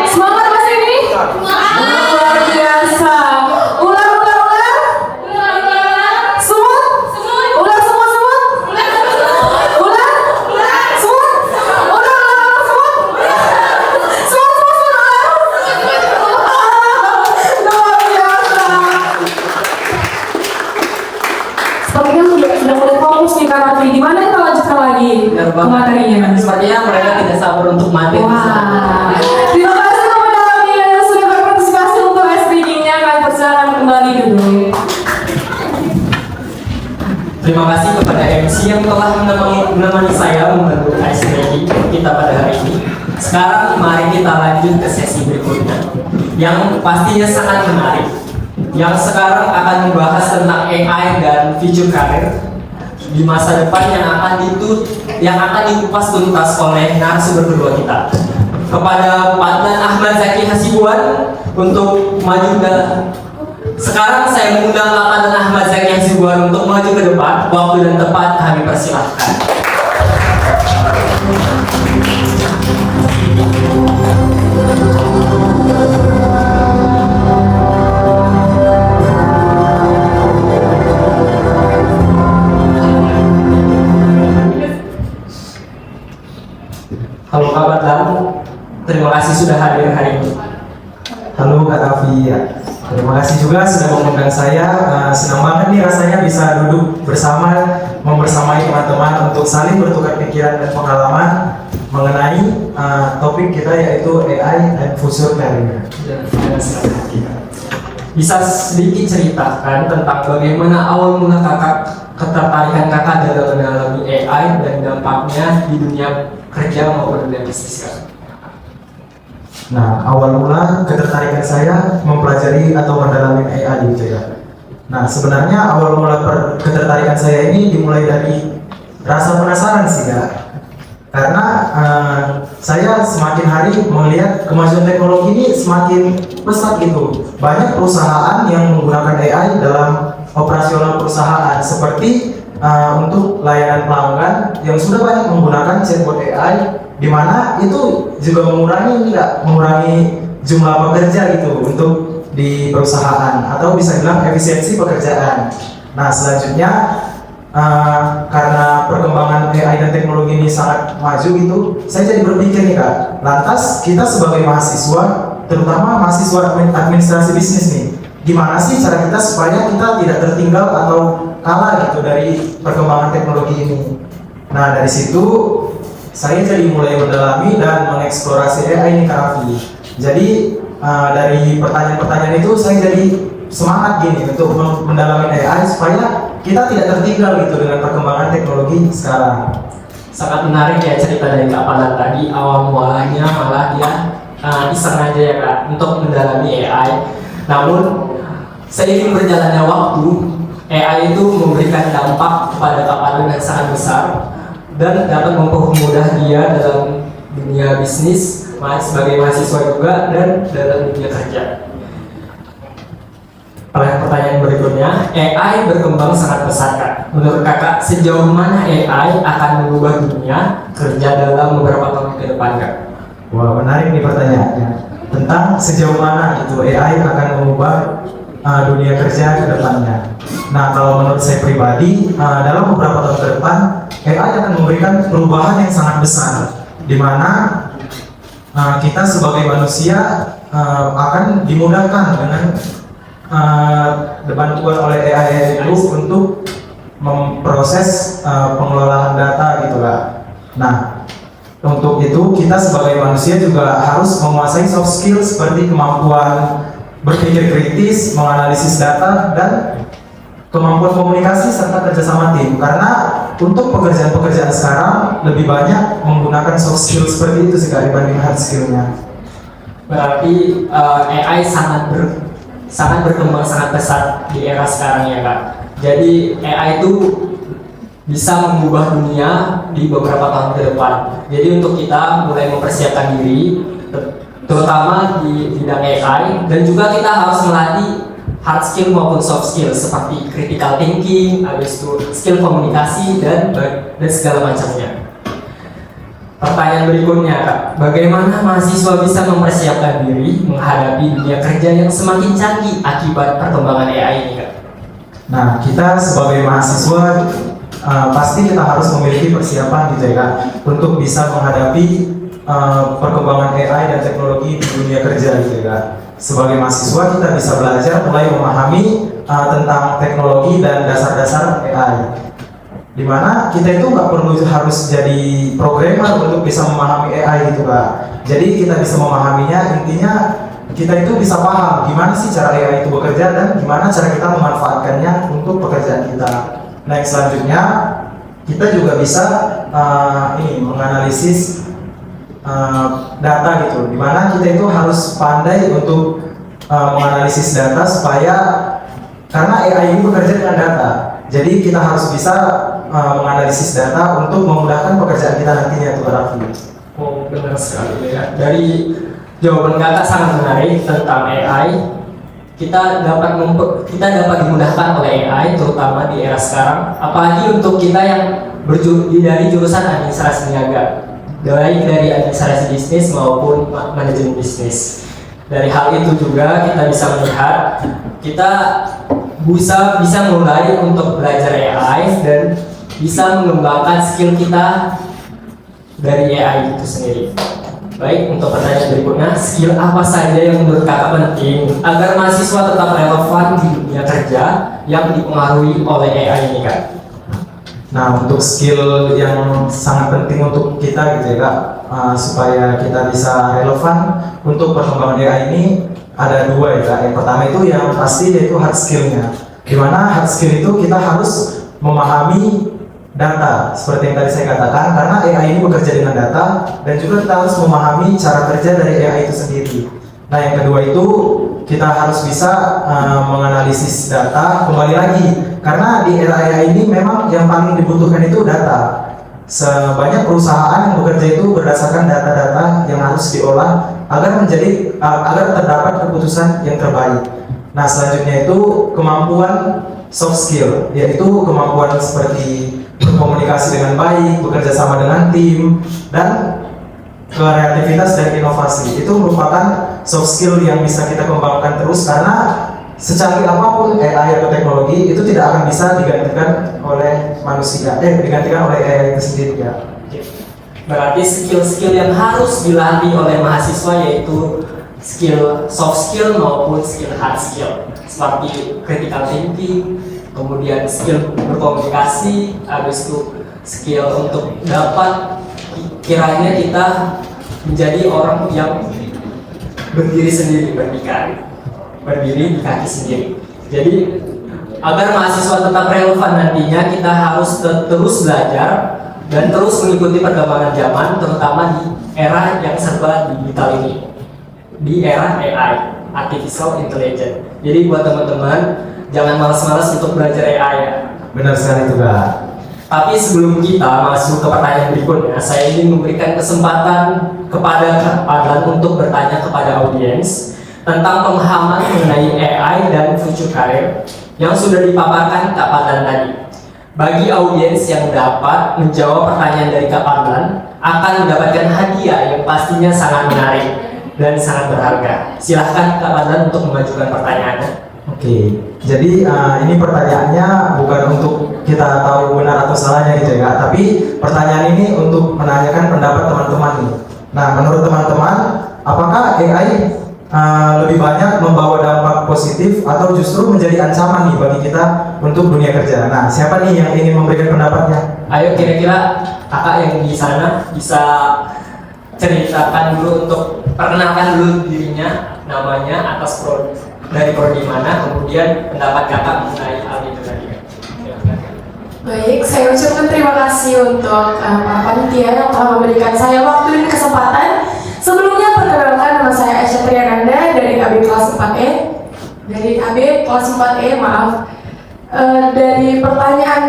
Semangat Mas ini? Luar biasa. Ular, semut, ular, semut, ular, semut, luar biasa. Sepertinya sudah mulai fokus nih Kak Raffi. Gimana kita lanjutkan lagi Benar ke banget. materinya? Sepertinya mereka tidak sabar untuk mati. Wah, terima kasih kepada kami yang sudah berpartisipasi untuk SPG-nya. Kami persilakan kembali dulu. Terima kasih kepada MC yang telah menemani saya membantu SPG kita pada hari ini. Sekarang mari kita lanjut ke sesi berikutnya yang pastinya sangat menarik. Yang sekarang akan membahas tentang AI dan future career di masa depan yang akan dikupas tuntas oleh narasumber kedua kita. Kepada Patnan Ahmad Zaki Hasibuan untuk maju sekarang saya mengundang Patnan Ahmad Zaki Hasibuan untuk maju ke depan. Waktu dan tempat kami persilahkan. Halo Kak Patnan, terima kasih sudah hadir hari ini. Halo Kak Raffi, terima kasih juga sudah mengundang saya. Senang banget nih rasanya bisa duduk bersama, membersamai teman-teman untuk saling bertukar pikiran dan pengalaman mengenai topik kita yaitu AI dan future career. Bisa sedikit ceritakan tentang bagaimana awal mula ketertarikan kakak dalam mendalami AI dan dampaknya di dunia kerja maupun dunia bisnis Kak? Nah, awal mula ketertarikan saya mempelajari atau mendalami AI gitu ya. Nah, sebenarnya awal mula ketertarikan saya ini dimulai dari rasa penasaran sih Kak. Karena saya semakin hari melihat kemajuan teknologi ini semakin pesat gitu. Banyak perusahaan yang menggunakan AI dalam operasional perusahaan seperti untuk layanan pelanggan yang sudah banyak menggunakan chatbot AI, di mana itu juga mengurangi jumlah pekerja gitu untuk di perusahaan atau bisa bilang efisiensi pekerjaan. Nah, selanjutnya karena perkembangan AI dan teknologi ini sangat maju gitu, saya jadi berpikir nih Kak, lantas kita sebagai mahasiswa, terutama mahasiswa administrasi bisnis nih, gimana sih cara kita supaya kita tidak tertinggal atau kalah gitu dari perkembangan teknologi ini. Nah dari situ saya jadi mulai mendalami dan mengeksplorasi AI ini Kak Raffi. Jadi dari pertanyaan-pertanyaan itu saya jadi semangat gini untuk mendalami AI supaya kita tidak tertinggal gitu dengan perkembangan teknologi sekarang. Sangat menarik ya cerita dari Kak Panat tadi. Awal mulanya malah dia iseng aja ya Kak untuk mendalami AI. Namun seiring berjalannya waktu, AI itu memberikan dampak kepada Kak Panat yang sangat besar dan dapat mempermudah dia dalam dunia bisnis sebagai mahasiswa juga dan dalam dunia kerja. Pertanyaan berikutnya, AI berkembang sangat pesat Kak. Menurut Kakak, sejauh mana AI akan mengubah dunia kerja dalam beberapa tahun ke depan Kak? Wah menarik nih pertanyaannya. Tentang sejauh mana itu AI akan mengubah dunia kerja ke depannya. Nah kalau menurut saya pribadi, dalam beberapa tahun ke depan, AI akan memberikan perubahan yang sangat besar, di mana kita sebagai manusia akan dimudahkan dengan dibantuan oleh AI itu untuk memproses pengelolaan data gitu lah. Nah, untuk itu kita sebagai manusia juga harus menguasai soft skill seperti kemampuan berpikir kritis, menganalisis data, dan kemampuan komunikasi serta kerjasama tim. Karena untuk pekerjaan-pekerjaan sekarang lebih banyak menggunakan soft skill seperti itu sih dibanding hard skillnya. Berarti AI sangat berkembang sangat pesat di era sekarang ya Kak. Jadi AI itu bisa mengubah dunia di beberapa tahun ke depan. Jadi untuk kita mulai mempersiapkan diri, terutama di bidang AI, dan juga kita harus melatih hard skill maupun soft skill seperti critical thinking, habis itu skill komunikasi dan segala macamnya. Pertanyaan berikutnya Kak, bagaimana mahasiswa bisa mempersiapkan diri menghadapi dunia kerja yang semakin canggih akibat perkembangan AI ini Kak? Nah, kita sebagai mahasiswa pasti kita harus memiliki persiapan gitu ya Kak, untuk bisa menghadapi perkembangan AI dan teknologi di dunia kerja gitu ya Kak. Sebagai mahasiswa kita bisa belajar mulai memahami tentang teknologi dan dasar-dasar AI. Dimana kita itu nggak perlu harus jadi programmer untuk bisa memahami AI gitu Kak. Jadi kita bisa memahaminya, intinya kita itu bisa paham gimana sih cara AI itu bekerja dan gimana cara kita memanfaatkannya untuk pekerjaan kita. Nah yang selanjutnya kita juga bisa menganalisis data gitu. Dimana kita itu harus pandai untuk menganalisis data supaya karena AI ini bekerja dengan data. Jadi kita harus bisa menganalisis data untuk memudahkan pekerjaan kita nantinya tuh Raffi. Oh benar sekali ya. Dari jawaban Kakak sangat menarik tentang AI. Kita dapat dimudahkan oleh AI terutama di era sekarang. Apalagi untuk kita yang dari jurusan administrasi niaga, baik dari administrasi bisnis maupun manajemen bisnis. Dari hal itu juga kita bisa melihat kita bisa mulai untuk belajar AI dan bisa mengembangkan skill kita dari AI itu sendiri. Baik, untuk pertanyaan berikutnya, skill apa saja yang menurut Kakak penting agar mahasiswa tetap relevan di dunia kerja yang dipengaruhi oleh AI ini Kak? Nah, untuk skill yang sangat penting untuk kita gitu ya Kak, supaya kita bisa relevan untuk perkembangan AI ini ada dua ya Kak. Yang pertama itu yang pasti yaitu hard skillnya. Dimana hard skill itu kita harus memahami data seperti yang tadi saya katakan, karena AI ini bekerja dengan data dan juga kita harus memahami cara kerja dari AI itu sendiri. Nah yang kedua itu kita harus bisa menganalisis data. Kembali lagi karena di era AI ini memang yang paling dibutuhkan itu data. Sebanyak perusahaan yang bekerja itu berdasarkan data-data yang harus diolah agar terdapat keputusan yang terbaik. Nah selanjutnya itu kemampuan soft skill, yaitu kemampuan seperti berkomunikasi dengan baik, bekerja sama dengan tim, dan kreativitas dan inovasi. Itu merupakan soft skill yang bisa kita kembangkan terus karena secanggih apapun AI atau teknologi itu tidak akan bisa digantikan oleh manusia, digantikan oleh AI itu sendiri ya. Berarti skill-skill yang harus dilatih oleh mahasiswa yaitu skill soft skill maupun skill hard skill seperti critical thinking, kemudian skill berkomunikasi, habis itu skill untuk dapat kiranya kita menjadi orang yang berdiri sendiri, berdiri di kaki sendiri. Jadi agar mahasiswa tetap relevan nantinya, kita harus terus belajar dan terus mengikuti perkembangan zaman, terutama di era yang serba digital ini, di era AI, Artificial Intelligence. Jadi buat teman-teman, jangan malas-malas untuk belajar AI ya. Benar sekali itu Kak. Tapi sebelum kita masuk ke pertanyaan berikutnya, saya ingin memberikan kesempatan kepada Kak Padlan untuk bertanya kepada audiens tentang pemahaman mengenai AI dan future career yang sudah dipaparkan Kak Padlan tadi. Bagi audiens yang dapat menjawab pertanyaan dari Kak Padlan akan mendapatkan hadiah yang pastinya sangat menarik dan sangat berharga. Silahkan Kak Padlan untuk mengajukan pertanyaannya. Oke, jadi ini pertanyaannya bukan untuk kita tahu benar atau salahnya gitu ya, tapi pertanyaan ini untuk menanyakan pendapat teman-teman nih. Nah, menurut teman-teman, apakah AI lebih banyak membawa dampak positif atau justru menjadi ancaman nih bagi kita untuk dunia kerja? Nah, siapa nih yang ingin memberikan pendapatnya? Ayo kira-kira kakak yang di sana bisa ceritakan dulu untuk perkenalkan dulu dirinya, namanya, atas dari prodi mana, kemudian pendapat kakak mengenai hal itu tadi. Baik, saya ucapkan terima kasih untuk para panitia yang telah memberikan saya waktu dan kesempatan. Sebelumnya perkenalkan, nama saya Aisyah Triananda dari KB kelas 4E. Dari KB kelas 4E, maaf. Dari pertanyaan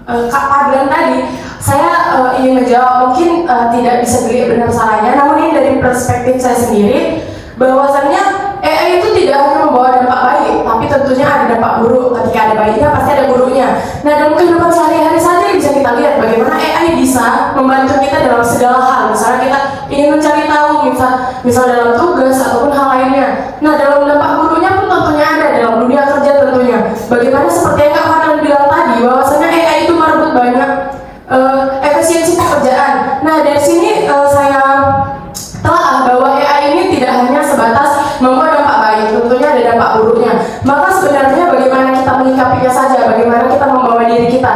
Kak Padlan tadi, saya ingin menjawab, mungkin tidak bisa dilihat benar salahnya, namun ini dari perspektif saya sendiri, bahwasannya AI itu tidak hanya membawa dampak baik, tapi tentunya ada dampak buruk. Ketika ada baiknya, pasti ada buruknya. Nah, dalam kehidupan sehari-hari saja bisa kita lihat bagaimana AI bisa membantu kita dalam segala hal. Misalnya kita ingin mencari tahu, misal dalam tugas ataupun hal lainnya. Nah, dalam dampak buruknya pun tentunya ada dalam dunia kerja tentunya. Bagaimana seperti yang Kak Fadlan bilang tadi, bahwasanya AI itu merebut banyak efisiensi pekerjaan. Nah, dari sini saya telah bahwa AI ini tidak hanya sebatas membawa dampak baik, tentunya ada dampak buruknya. Maka sebenarnya bagaimana kita menyikapinya saja, bagaimana kita membawa diri kita.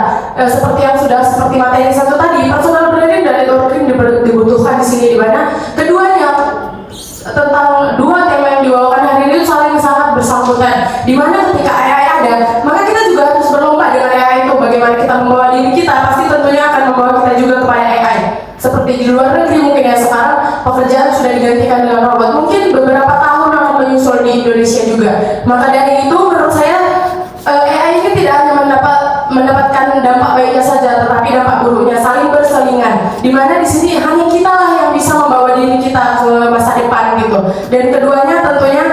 Seperti yang seperti materi satu tadi, personal branding dan networking dibutuhkan di sini, di mana keduanya tentang dua tema yang dibawakan hari ini saling sangat bersangkutan. Di mana ketika AI ada, maka kita juga harus berlomba dengan AI itu. Bagaimana kita membawa diri kita, pasti tentunya akan membawa kita juga kepada AI. Seperti di luar negeri mungkin ya, sekarang pekerjaan sudah digantikan dengan robot. Mungkin beberapa tahun akan menyusul di Indonesia juga. Maka dari itu menurut saya AI ini tidak hanya mendapatkan dampak baiknya saja, tetapi dampak buruknya saling berselingan. Dimana di sini hanya kita lah yang bisa membawa diri kita ke masa depan gitu. Dan keduanya tentunya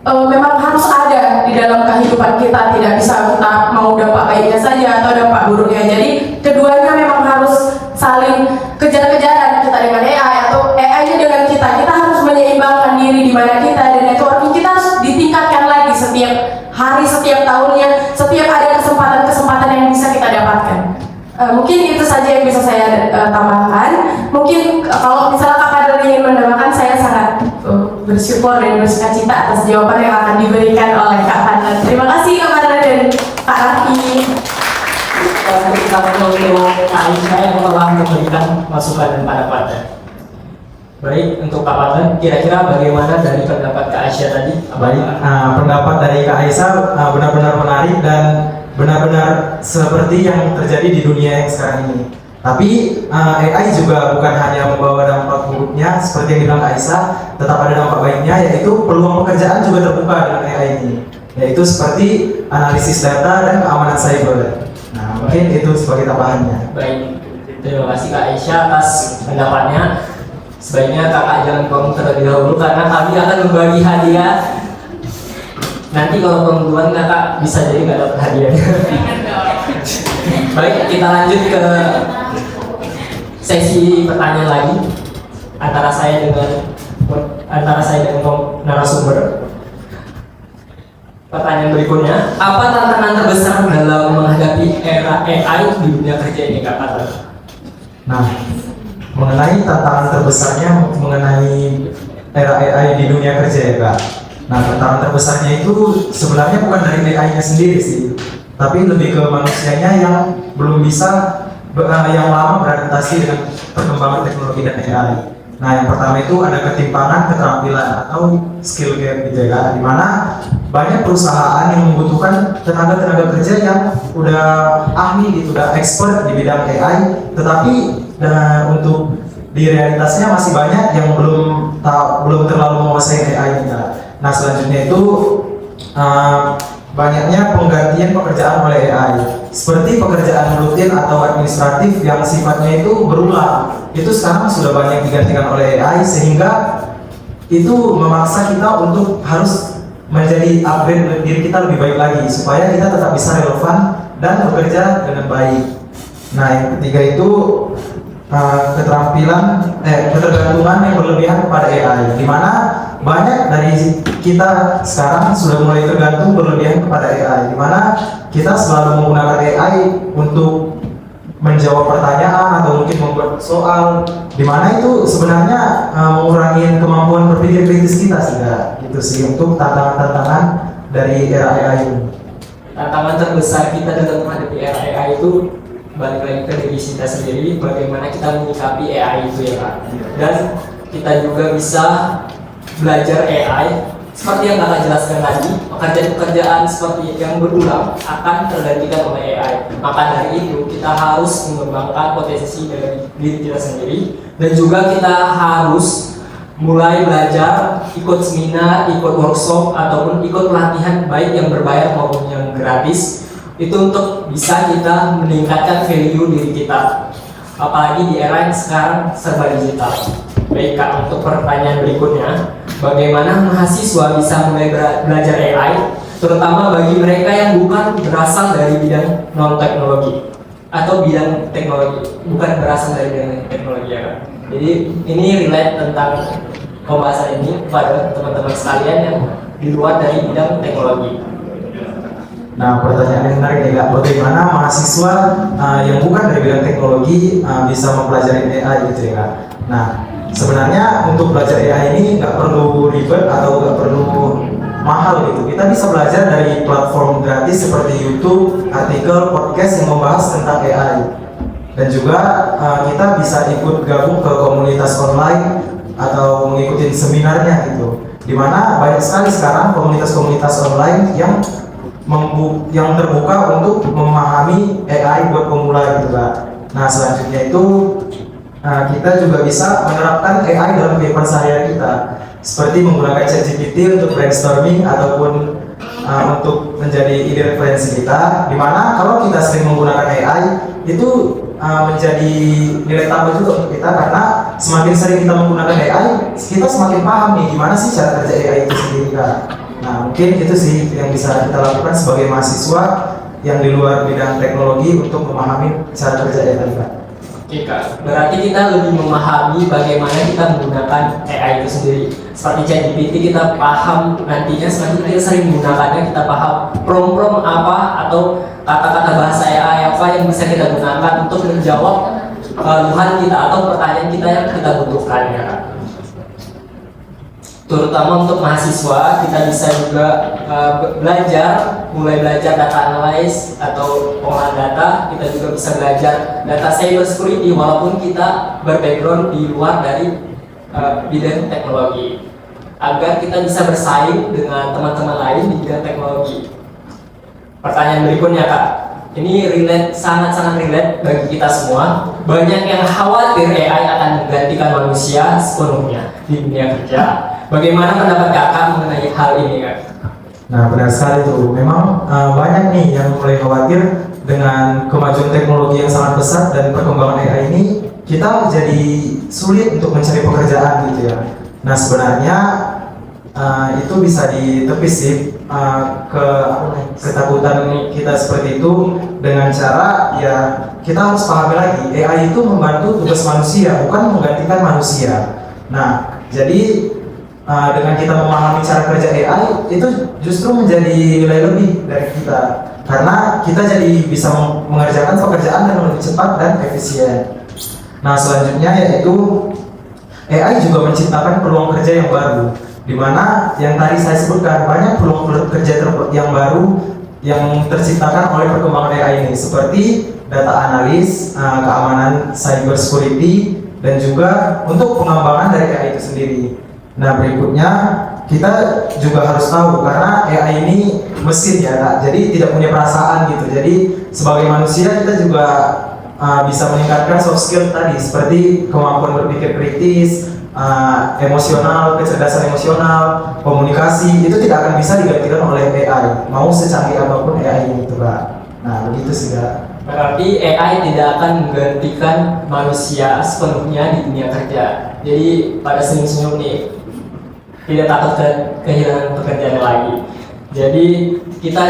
memang harus ada di dalam kehidupan kita. Tidak bisa kita mau dampak baiknya saja atau dampak buruknya. Jadi keduanya memang harus saling kejar-kejaran, kita dengan AI atau AI-nya dengan kita. Kita harus menyeimbangkan diri di mana kita, dan networking kita harus ditingkatkan lagi setiap hari, setiap tahunnya, setiap ada kesempatan-kesempatan yang bisa kita dapatkan. Mungkin itu saja yang bisa saya tambahkan. Mungkin kalau misalnya Kak Padlan ingin menambahkan, saya sangat bersyukur dan bersukacita atas jawaban yang akan diberikan oleh Kak Padlan. Terima kasih Kak Padlan dan Kak Raffi. Kita untuk Aisyah yang telah memberikan masukan dan pendapatnya. Baik, untuk Kak Padlan, kira-kira bagaimana dari pendapat Kak Aisyah tadi? Baik, pendapat dari Kak Aisyah benar-benar menarik dan benar-benar seperti yang terjadi di dunia yang sekarang ini. Tapi AI juga bukan hanya membawa dampak buruknya seperti yang dibilang Kak Aisyah, tetap ada dampak baiknya, yaitu peluang pekerjaan juga terbuka dengan AI ini, yaitu seperti analisis data dan keamanan cyber. Nah, mungkin itu sebagai tambahannya. Baik, terima kasih Kak Aisyah atas pendapatnya. Sebaiknya kakak jangan ngomong terlebih dahulu karena kami akan membagi hadiah. Nanti kalau kemudian kakak bisa jadi nggak dapat hadiahnya. Baik, kita lanjut ke sesi pertanyaan lagi antara saya dengan narasumber. Pertanyaan berikutnya, apa tantangan terbesar dalam menghadapi era AI di dunia kerja ini, Kak Arthur? Nah, mengenai tantangan terbesarnya mengenai era AI di dunia kerja ya Kak. Nah, tantangan terbesarnya itu sebenarnya bukan dari AI-nya sendiri sih, tapi lebih ke manusianya yang belum bisa yang lama beradaptasi dengan perkembangan teknologi dan AI. Nah, yang pertama itu ada ketimpangan keterampilan atau skill gap gitu ya, di mana banyak perusahaan yang membutuhkan tenaga kerja yang udah ahli gitu, udah expert di bidang AI, tetapi untuk di realitasnya masih banyak yang belum terlalu menguasai AI kita. Nah, selanjutnya itu banyaknya penggantian pekerjaan oleh AI, seperti pekerjaan rutin atau administratif yang sifatnya itu berulang. Itu sekarang sudah banyak digantikan oleh AI, sehingga itu memaksa kita untuk harus menjadi upgrade diri kita lebih baik lagi supaya kita tetap bisa relevan dan bekerja dengan baik. Nah, yang ketiga itu ketergantungan yang berlebihan kepada AI, di mana banyak dari kita sekarang sudah mulai tergantung berlebihan kepada AI, di mana kita selalu menggunakan AI untuk menjawab pertanyaan atau mungkin membuat soal, di mana itu sebenarnya mengurangi kemampuan berpikir kritis kita sudah. Itu sih untuk tantangan-tantangan dari era AI ini. Tantangan terbesar kita dalam menghadapi era AI itu balik lagi ke diri kita sendiri, bagaimana kita menyikapi AI itu ya Kak. Dan kita juga bisa belajar AI seperti yang Kakak jelaskan tadi, pekerjaan-pekerjaan seperti yang berulang akan tergantikan oleh AI. Maka dari itu kita harus mengembangkan potensi dari diri kita sendiri, dan juga kita harus mulai belajar, ikut seminar, ikut workshop, ataupun ikut pelatihan baik yang berbayar maupun yang gratis, itu untuk bisa kita meningkatkan value diri kita, apalagi di era yang sekarang serba digital. Baik Kak, untuk pertanyaan berikutnya, bagaimana mahasiswa bisa mulai belajar AI, terutama bagi mereka yang bukan berasal dari bidang non-teknologi atau bidang teknologi, bukan berasal dari bidang teknologi ya Kak. Jadi ini relate tentang pembahasan ini kepada teman-teman sekalian yang di luar dari bidang teknologi. Nah, pertanyaan yang menarik nih Kak, bagaimana mahasiswa yang bukan dari bidang teknologi bisa mempelajari AI gitu ya Kak. Nah, sebenarnya untuk belajar AI ini nggak perlu ribet atau nggak perlu mahal gitu. Kita bisa belajar dari platform gratis seperti YouTube, artikel, podcast yang membahas tentang AI. Dan juga kita bisa ikut gabung ke komunitas online atau mengikuti seminarnya gitu. Dimana banyak sekali sekarang komunitas-komunitas online yang terbuka untuk memahami AI buat pemula gitu Kak. Nah, selanjutnya itu kita juga bisa menerapkan AI dalam kehidupan sehari-hari kita, seperti menggunakan ChatGPT untuk brainstorming ataupun untuk menjadi ide referensi kita, dimana kalau kita sering menggunakan AI itu menjadi nilai tambah juga untuk kita, karena semakin sering kita menggunakan AI, kita semakin paham nih gimana sih cara kerja AI itu sendiri Kak. Nah, mungkin itu sih yang bisa kita lakukan sebagai mahasiswa yang di luar bidang teknologi untuk memahami cara kerja AI Kak. Oke Kak, berarti kita lebih memahami bagaimana kita menggunakan AI itu sendiri. Seperti ChatGPT kita paham nantinya, semakin kita sering menggunakannya, kita paham prompt apa atau kata-kata bahasa AI apa yang bisa kita gunakan untuk menjawab keluhan kita atau pertanyaan kita yang kita butuhkan ya Kak. Terutama untuk mahasiswa, kita bisa juga mulai belajar data analysis atau pengolahan data. Kita juga bisa belajar data cyber security walaupun kita berbackground di luar dari bidang teknologi, agar kita bisa bersaing dengan teman-teman lain di bidang teknologi. Pertanyaan berikutnya Kak, ini sangat-sangat relate bagi kita semua. Banyak yang khawatir AI akan menggantikan manusia sepenuhnya di dunia kerja. Bagaimana pendapat Kakak mengenai hal ini Kak? Nah, benar sekali tuh. Memang banyak nih yang mulai khawatir dengan kemajuan teknologi yang sangat pesat dan perkembangan AI ini, kita jadi sulit untuk mencari pekerjaan gitu ya. Nah, sebenarnya itu bisa ditepis sih ketakutan kita seperti itu dengan cara ya kita harus pahami lagi AI itu membantu tugas manusia, bukan menggantikan manusia. Nah, jadi dengan kita memahami cara kerja AI itu justru menjadi nilai lebih dari kita, karena kita jadi bisa mengerjakan pekerjaan dengan lebih cepat dan efisien. Nah, selanjutnya yaitu AI juga menciptakan peluang kerja yang baru, di mana yang tadi saya sebutkan banyak peluang kerja yang baru yang terciptakan oleh perkembangan AI ini, seperti data analis, keamanan cyber security, dan juga untuk pengembangan dari AI itu sendiri. Nah, berikutnya kita juga harus tahu karena AI ini mesin ya, Kak, jadi tidak punya perasaan gitu. Jadi sebagai manusia kita juga bisa meningkatkan soft skill tadi, seperti kemampuan berpikir kritis, emosional, kecerdasan emosional, komunikasi, itu tidak akan bisa digantikan oleh AI, mau secanggih apapun AI itu, Kak. Nah, begitu sih, Kak. Berarti AI tidak akan menggantikan manusia sepenuhnya di dunia kerja. Jadi pada senyum-senyum nih, tidak takut kehilangan pekerjaan lagi. Jadi kita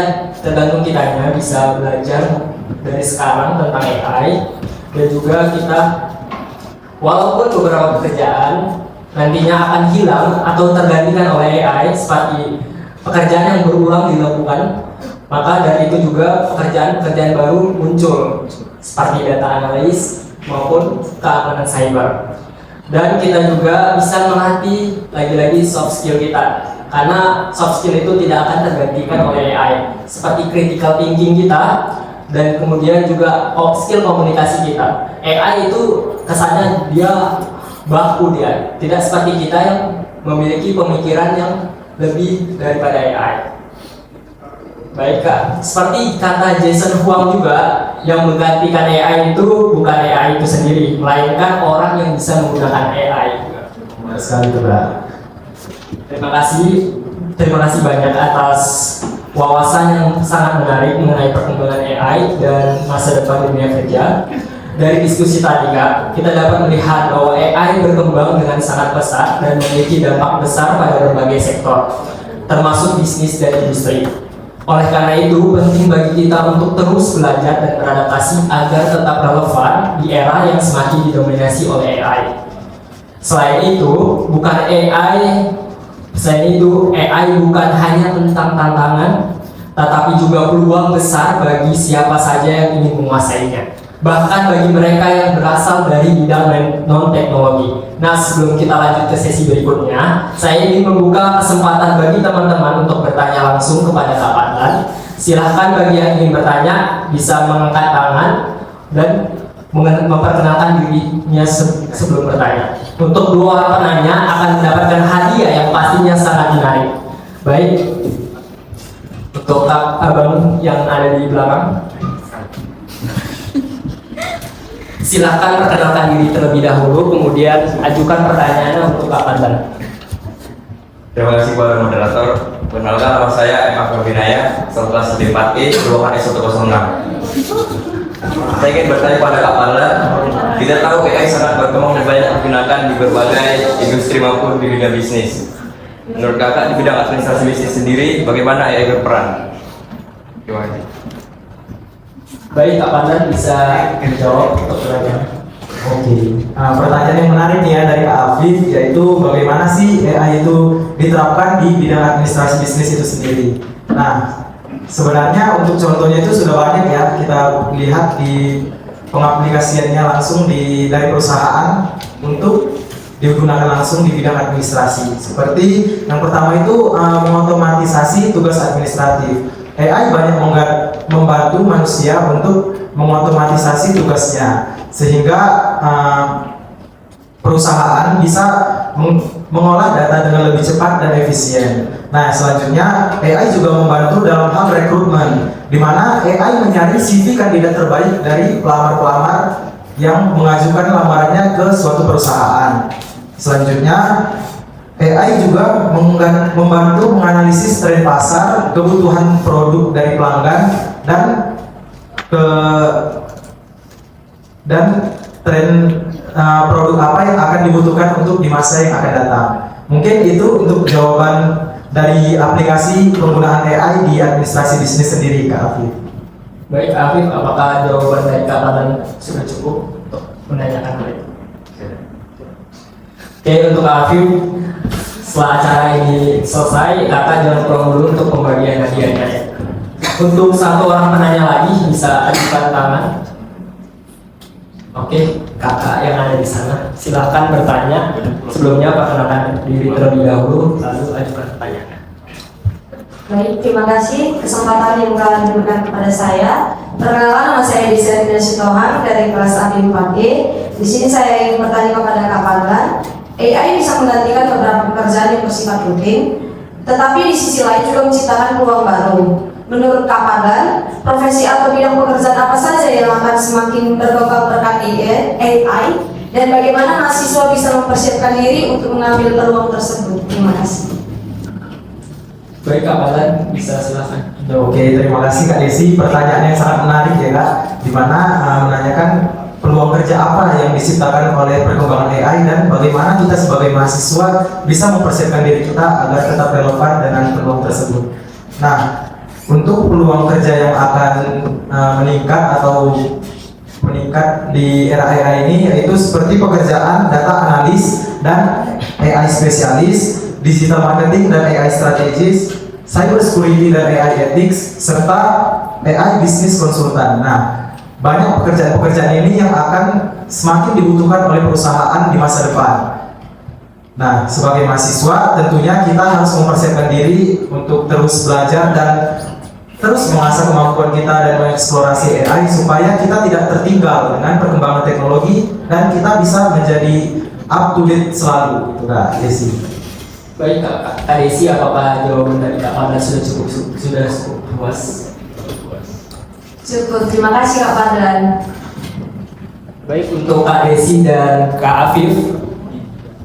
tergantung kitanya bisa belajar dari sekarang tentang AI, dan juga kita walaupun beberapa pekerjaan nantinya akan hilang atau tergantikan oleh AI seperti pekerjaan yang berulang dilakukan, maka dari itu juga pekerjaan-pekerjaan baru muncul seperti data analis maupun keamanan cyber. Dan kita juga bisa melatih lagi-lagi soft skill kita, karena soft skill itu tidak akan tergantikan oleh AI, seperti critical thinking kita dan kemudian juga skill komunikasi kita. AI itu kesannya dia baku, dia tidak seperti kita yang memiliki pemikiran yang lebih daripada AI. Baik, Kak, seperti kata Jason Huang juga, yang menggantikan AI itu bukan AI itu sendiri, melainkan orang yang bisa menggunakan AI. Benar sekali, Kak. Terima kasih banyak atas wawasan yang sangat menarik mengenai perkembangan AI dan masa depan dunia kerja. Dari diskusi tadi, Kak, kita dapat melihat bahwa AI berkembang dengan sangat pesat dan memiliki dampak besar pada berbagai sektor, termasuk bisnis dan industri. Oleh karena itu, penting bagi kita untuk terus belajar dan beradaptasi agar tetap relevan di era yang semakin didominasi oleh AI. Selain itu, AI bukan hanya tentang tantangan, tetapi juga peluang besar bagi siapa saja yang ingin menguasainya. Bahkan bagi mereka yang berasal dari bidang non-teknologi. Nah, sebelum kita lanjut ke sesi berikutnya, saya ingin membuka kesempatan bagi teman-teman untuk bertanya langsung kepada Kak Padlan. Silahkan bagi yang ingin bertanya bisa mengangkat tangan dan memperkenalkan dirinya sebelum bertanya. Untuk dua orang penanya akan mendapatkan hadiah yang pastinya sangat menarik. Baik, untuk Kak Abang yang ada di belakang, silakan perkenalkan diri terlebih dahulu, kemudian ajukan pertanyaannya untuk Kak Padlan. Terima kasih kepada moderator. Perkenalkan, nama saya M. Akbar, setelah studi 4E, Ruangan S106. Saya ingin bertanya pada Kak Padlan. Kita tahu AI sangat berkembang dan banyak digunakan di berbagai industri maupun di bidang bisnis. Menurut Kakak, di bidang administrasi bisnis sendiri, bagaimana AI berperan? Terima kasih. Baik, Kak Padlan bisa menjawab untuk pertanyaan. Oke, pertanyaan yang menarik nih ya dari Kak Afif, yaitu bagaimana sih AI itu diterapkan di bidang administrasi bisnis itu sendiri. Nah, sebenarnya untuk contohnya itu sudah banyak ya, kita lihat di pengaplikasiannya langsung dari perusahaan untuk digunakan langsung di bidang administrasi. Seperti yang pertama itu mengotomatisasi tugas administratif. AI banyak membantu manusia untuk mengotomatisasi tugasnya, sehingga perusahaan bisa mengolah data dengan lebih cepat dan efisien. Nah, selanjutnya AI juga membantu dalam hal rekrutmen, di mana AI menyaring CV kandidat terbaik dari pelamar-pelamar yang mengajukan lamarannya ke suatu perusahaan. Selanjutnya, AI juga membantu menganalisis tren pasar, kebutuhan produk dari pelanggan, dan tren produk apa yang akan dibutuhkan untuk di masa yang akan datang. Mungkin itu untuk jawaban dari aplikasi penggunaan AI di administrasi bisnis sendiri, Kak Afif. Baik, Afif, apakah jawaban dari Kak Padlan sudah cukup untuk menanyakan hal itu? Oke, untuk Kak Afif, Setelah acara ini selesai, kakak jangan pulang dulu untuk pembagian hadiahnya. Untuk satu orang penanya lagi bisa ajukan tangan. Oke, kakak yang ada di sana, silahkan bertanya. Sebelumnya perkenalkan diri terlebih dahulu, lalu ajukan pertanyaan. Baik, terima kasih kesempatan yang telah diberikan kepada saya. Perkenalkan, nama saya Desi Rina Sitohan dari kelas AB 4E. Di sini saya ingin bertanya kepada Kak Padlan. AI bisa menggantikan beberapa pekerjaan yang bersifat rutin, tetapi di sisi lain juga menciptakan peluang baru. Menurut Kak Padlan, profesi atau bidang pekerjaan apa saja yang akan semakin berkembang berkat AI, dan bagaimana mahasiswa bisa mempersiapkan diri untuk mengambil peluang tersebut? Terima kasih. Baik, Kak Padlan, bisa silahkan. Oke, terima kasih Kak Desi. Pertanyaan yang sangat menarik ya Kak, dimana menanyakan peluang kerja apa yang diciptakan oleh perkembangan AI dan bagaimana kita sebagai mahasiswa bisa mempersiapkan diri kita agar tetap relevan dengan peluang tersebut. Nah, untuk peluang kerja yang akan meningkat atau meningkat di era AI ini yaitu seperti pekerjaan data analis dan AI spesialis, digital marketing dan AI strategis, cyber security dan AI ethics, serta AI business konsultan. Nah, banyak pekerjaan-pekerjaan ini yang akan semakin dibutuhkan oleh perusahaan di masa depan. Nah, sebagai mahasiswa tentunya kita harus mempersiapkan diri untuk terus belajar dan terus mengasah kemampuan kita dan mengeksplorasi AI supaya kita tidak tertinggal dengan perkembangan teknologi dan kita bisa menjadi up to date selalu, gitu Kak Desi. Baik, Kak Desi, apakah jawaban dari Kak Padlan sudah cukup puas? Cukup, terima kasih Kak Padlan. Baik, untuk Kak Desi dan Kak Afif,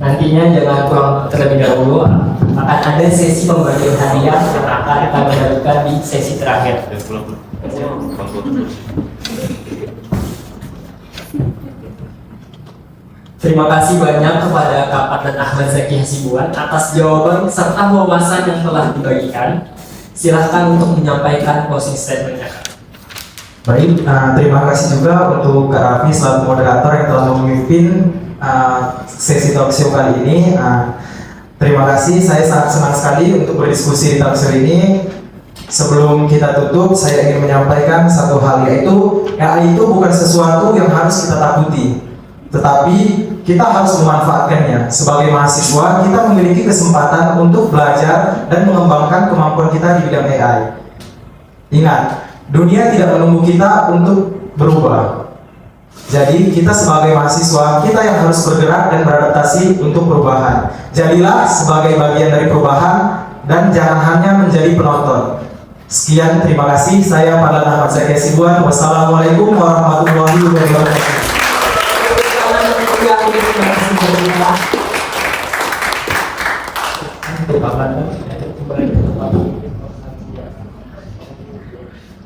nantinya jangan pulang terlebih dahulu. Akan ada sesi pembagian hadiah yang akan kita bagikan di sesi terakhir. Terima kasih banyak kepada Kak Padlan Ahmad Zaki Hasibuan atas jawaban serta wawasan yang telah dibagikan. Silahkan untuk menyampaikan closing statement-nya. Baik, terima kasih juga untuk Kak Raffi selaku moderator yang telah memimpin sesi talkshow kali ini. Terima kasih, saya sangat senang sekali untuk berdiskusi di talkshow ini. Sebelum kita tutup, saya ingin menyampaikan satu hal, yaitu AI itu bukan sesuatu yang harus kita takuti, tetapi kita harus memanfaatkannya. Sebagai mahasiswa, kita memiliki kesempatan untuk belajar dan mengembangkan kemampuan kita di bidang AI. Ingat, dunia tidak menunggu kita untuk berubah. Jadi kita sebagai mahasiswa, kita yang harus bergerak dan beradaptasi untuk perubahan. Jadilah sebagai bagian dari perubahan dan jangan hanya menjadi penonton. Sekian, terima kasih. Saya Padlan Ahmad Zaki Hasibuan. Wassalamualaikum warahmatullahi wabarakatuh.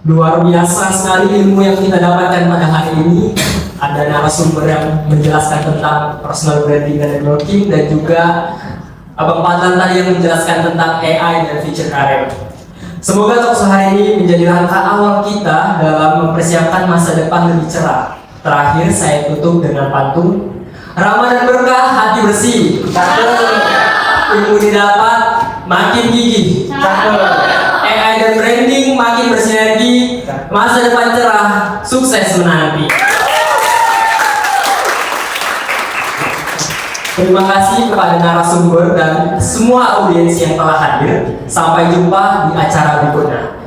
Luar biasa sekali ilmu yang kita dapatkan pada hari ini. Ada narasumber yang menjelaskan tentang personal branding dan networking, dan juga Abang Padlan tadi yang menjelaskan tentang AI dan future career. Semoga talkshow hari ini menjadi langkah awal kita dalam mempersiapkan masa depan lebih cerah. Terakhir saya tutup dengan pantun, ramah dan berkah hati bersih. Ilmu didapat makin gigih. AI dan branding makin bersinergi. Masa depan cerah, sukses menanti. Terima kasih kepada narasumber dan semua audiens yang telah hadir. Sampai jumpa di acara berikutnya.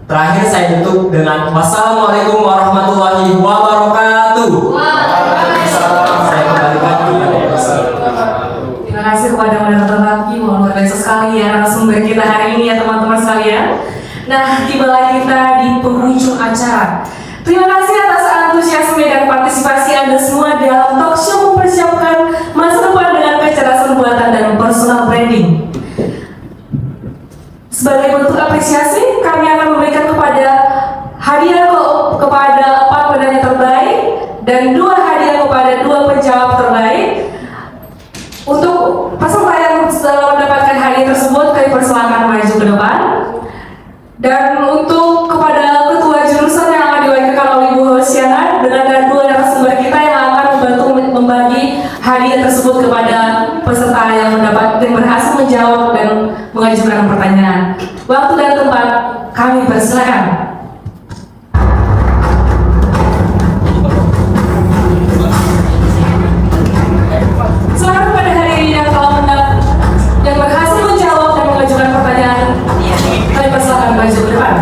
Terakhir saya tutup dengan wassalamualaikum warahmatullahi wabarakatuh. Saya kembalikan kepada Terima kasih kepada moderator Raffi, luar biasa sekali ya narasumber kita hari ini ya teman-teman sekalian. Nah, tibalah kita di penghujung acara. Terima kasih atas antusiasme dan partisipasi Anda semua dalam talkshow mempersiapkan masa depan dengan kecerdasan buatan dan personal branding. Sebagai bentuk apresiasi, kami akan memberikan hadiah kepada 4 penanya terbaik dan 2 hadiah kepada 2 penjawab terbaik. Untuk peserta yang telah mendapatkan hadiah tersebut, kami persilakan maju ke depan. Dan untuk kepada ketua jurusan yang akan diwakilkan oleh Ibu Hosiana dengan 2 narasumber kita yang akan membantu membagi hadiah tersebut kepada peserta yang berhasil menjawab dan mengajukan pertanyaan. Waktu dan tempat kami persilakan. Selamat pada hari ini yang telah dan berhasil menjawab dan mengajukan pertanyaan. Kami persilakan maju ke depan.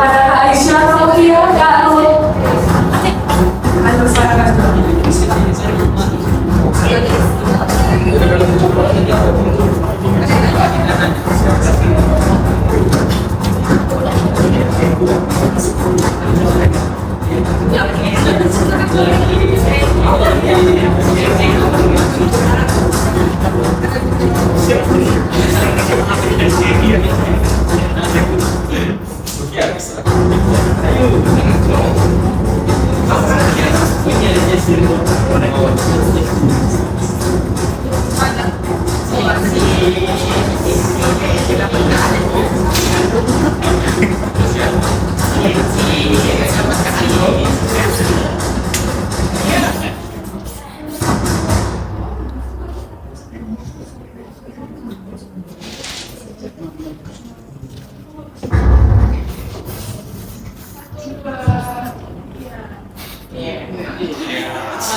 Pada Kak Aisyah, Sofia, Kak Nur. Kami persilakan maju.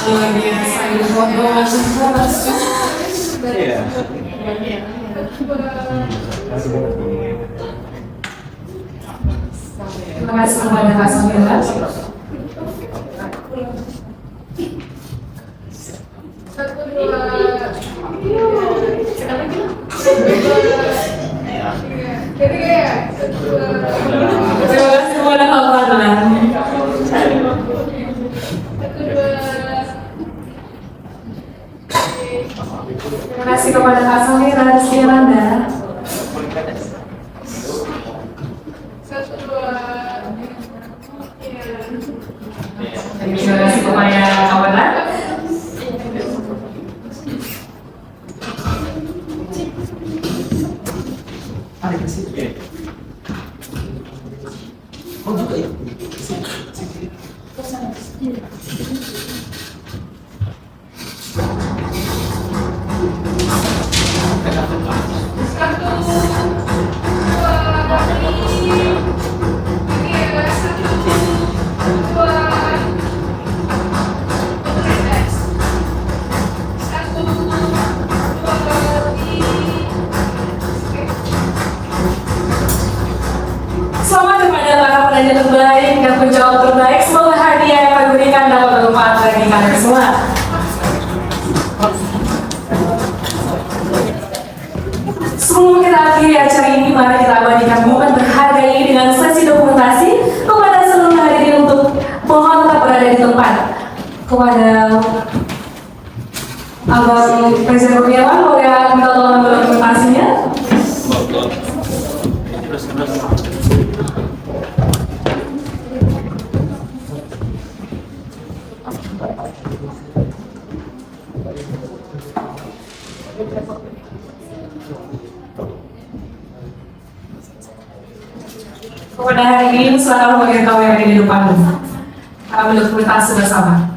Luar biasa, ini terima kasih kepada Kak Samira. Terima kasih kepada Kak Fadlan. Terima kasih kepada Kak Samira Rizky Randa. Terima kasih kepada Kak Fadlan. Selamat kepada para penanya terbaik dan penjawab terbaik. Semoga hadiah yang kami berikan dapat bermanfaat bagi kalian semua. Sebelum kita akhiri acara ini, mari kita abadikan momen berharga ini dengan sesi dokumentasi kepada seluruh hadirin untuk mohon tetap berada di tempat. Kepada Abang Presiden Kurniawan, boleh minta tolong ambil dokumentasinya. Pada hari ini, silakan bagian kau yang ada di depan. Kami dokumentasi bersama.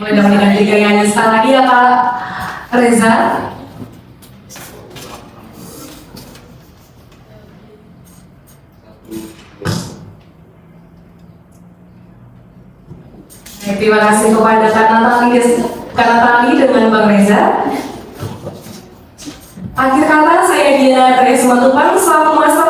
Mulai dengan 3 nyanyi sekali lagi ya Kak Reza. Terima kasih kepada Kak Natali dengan Bang Reza. Akhir kata, saya Diana Teres Matupang selaku Master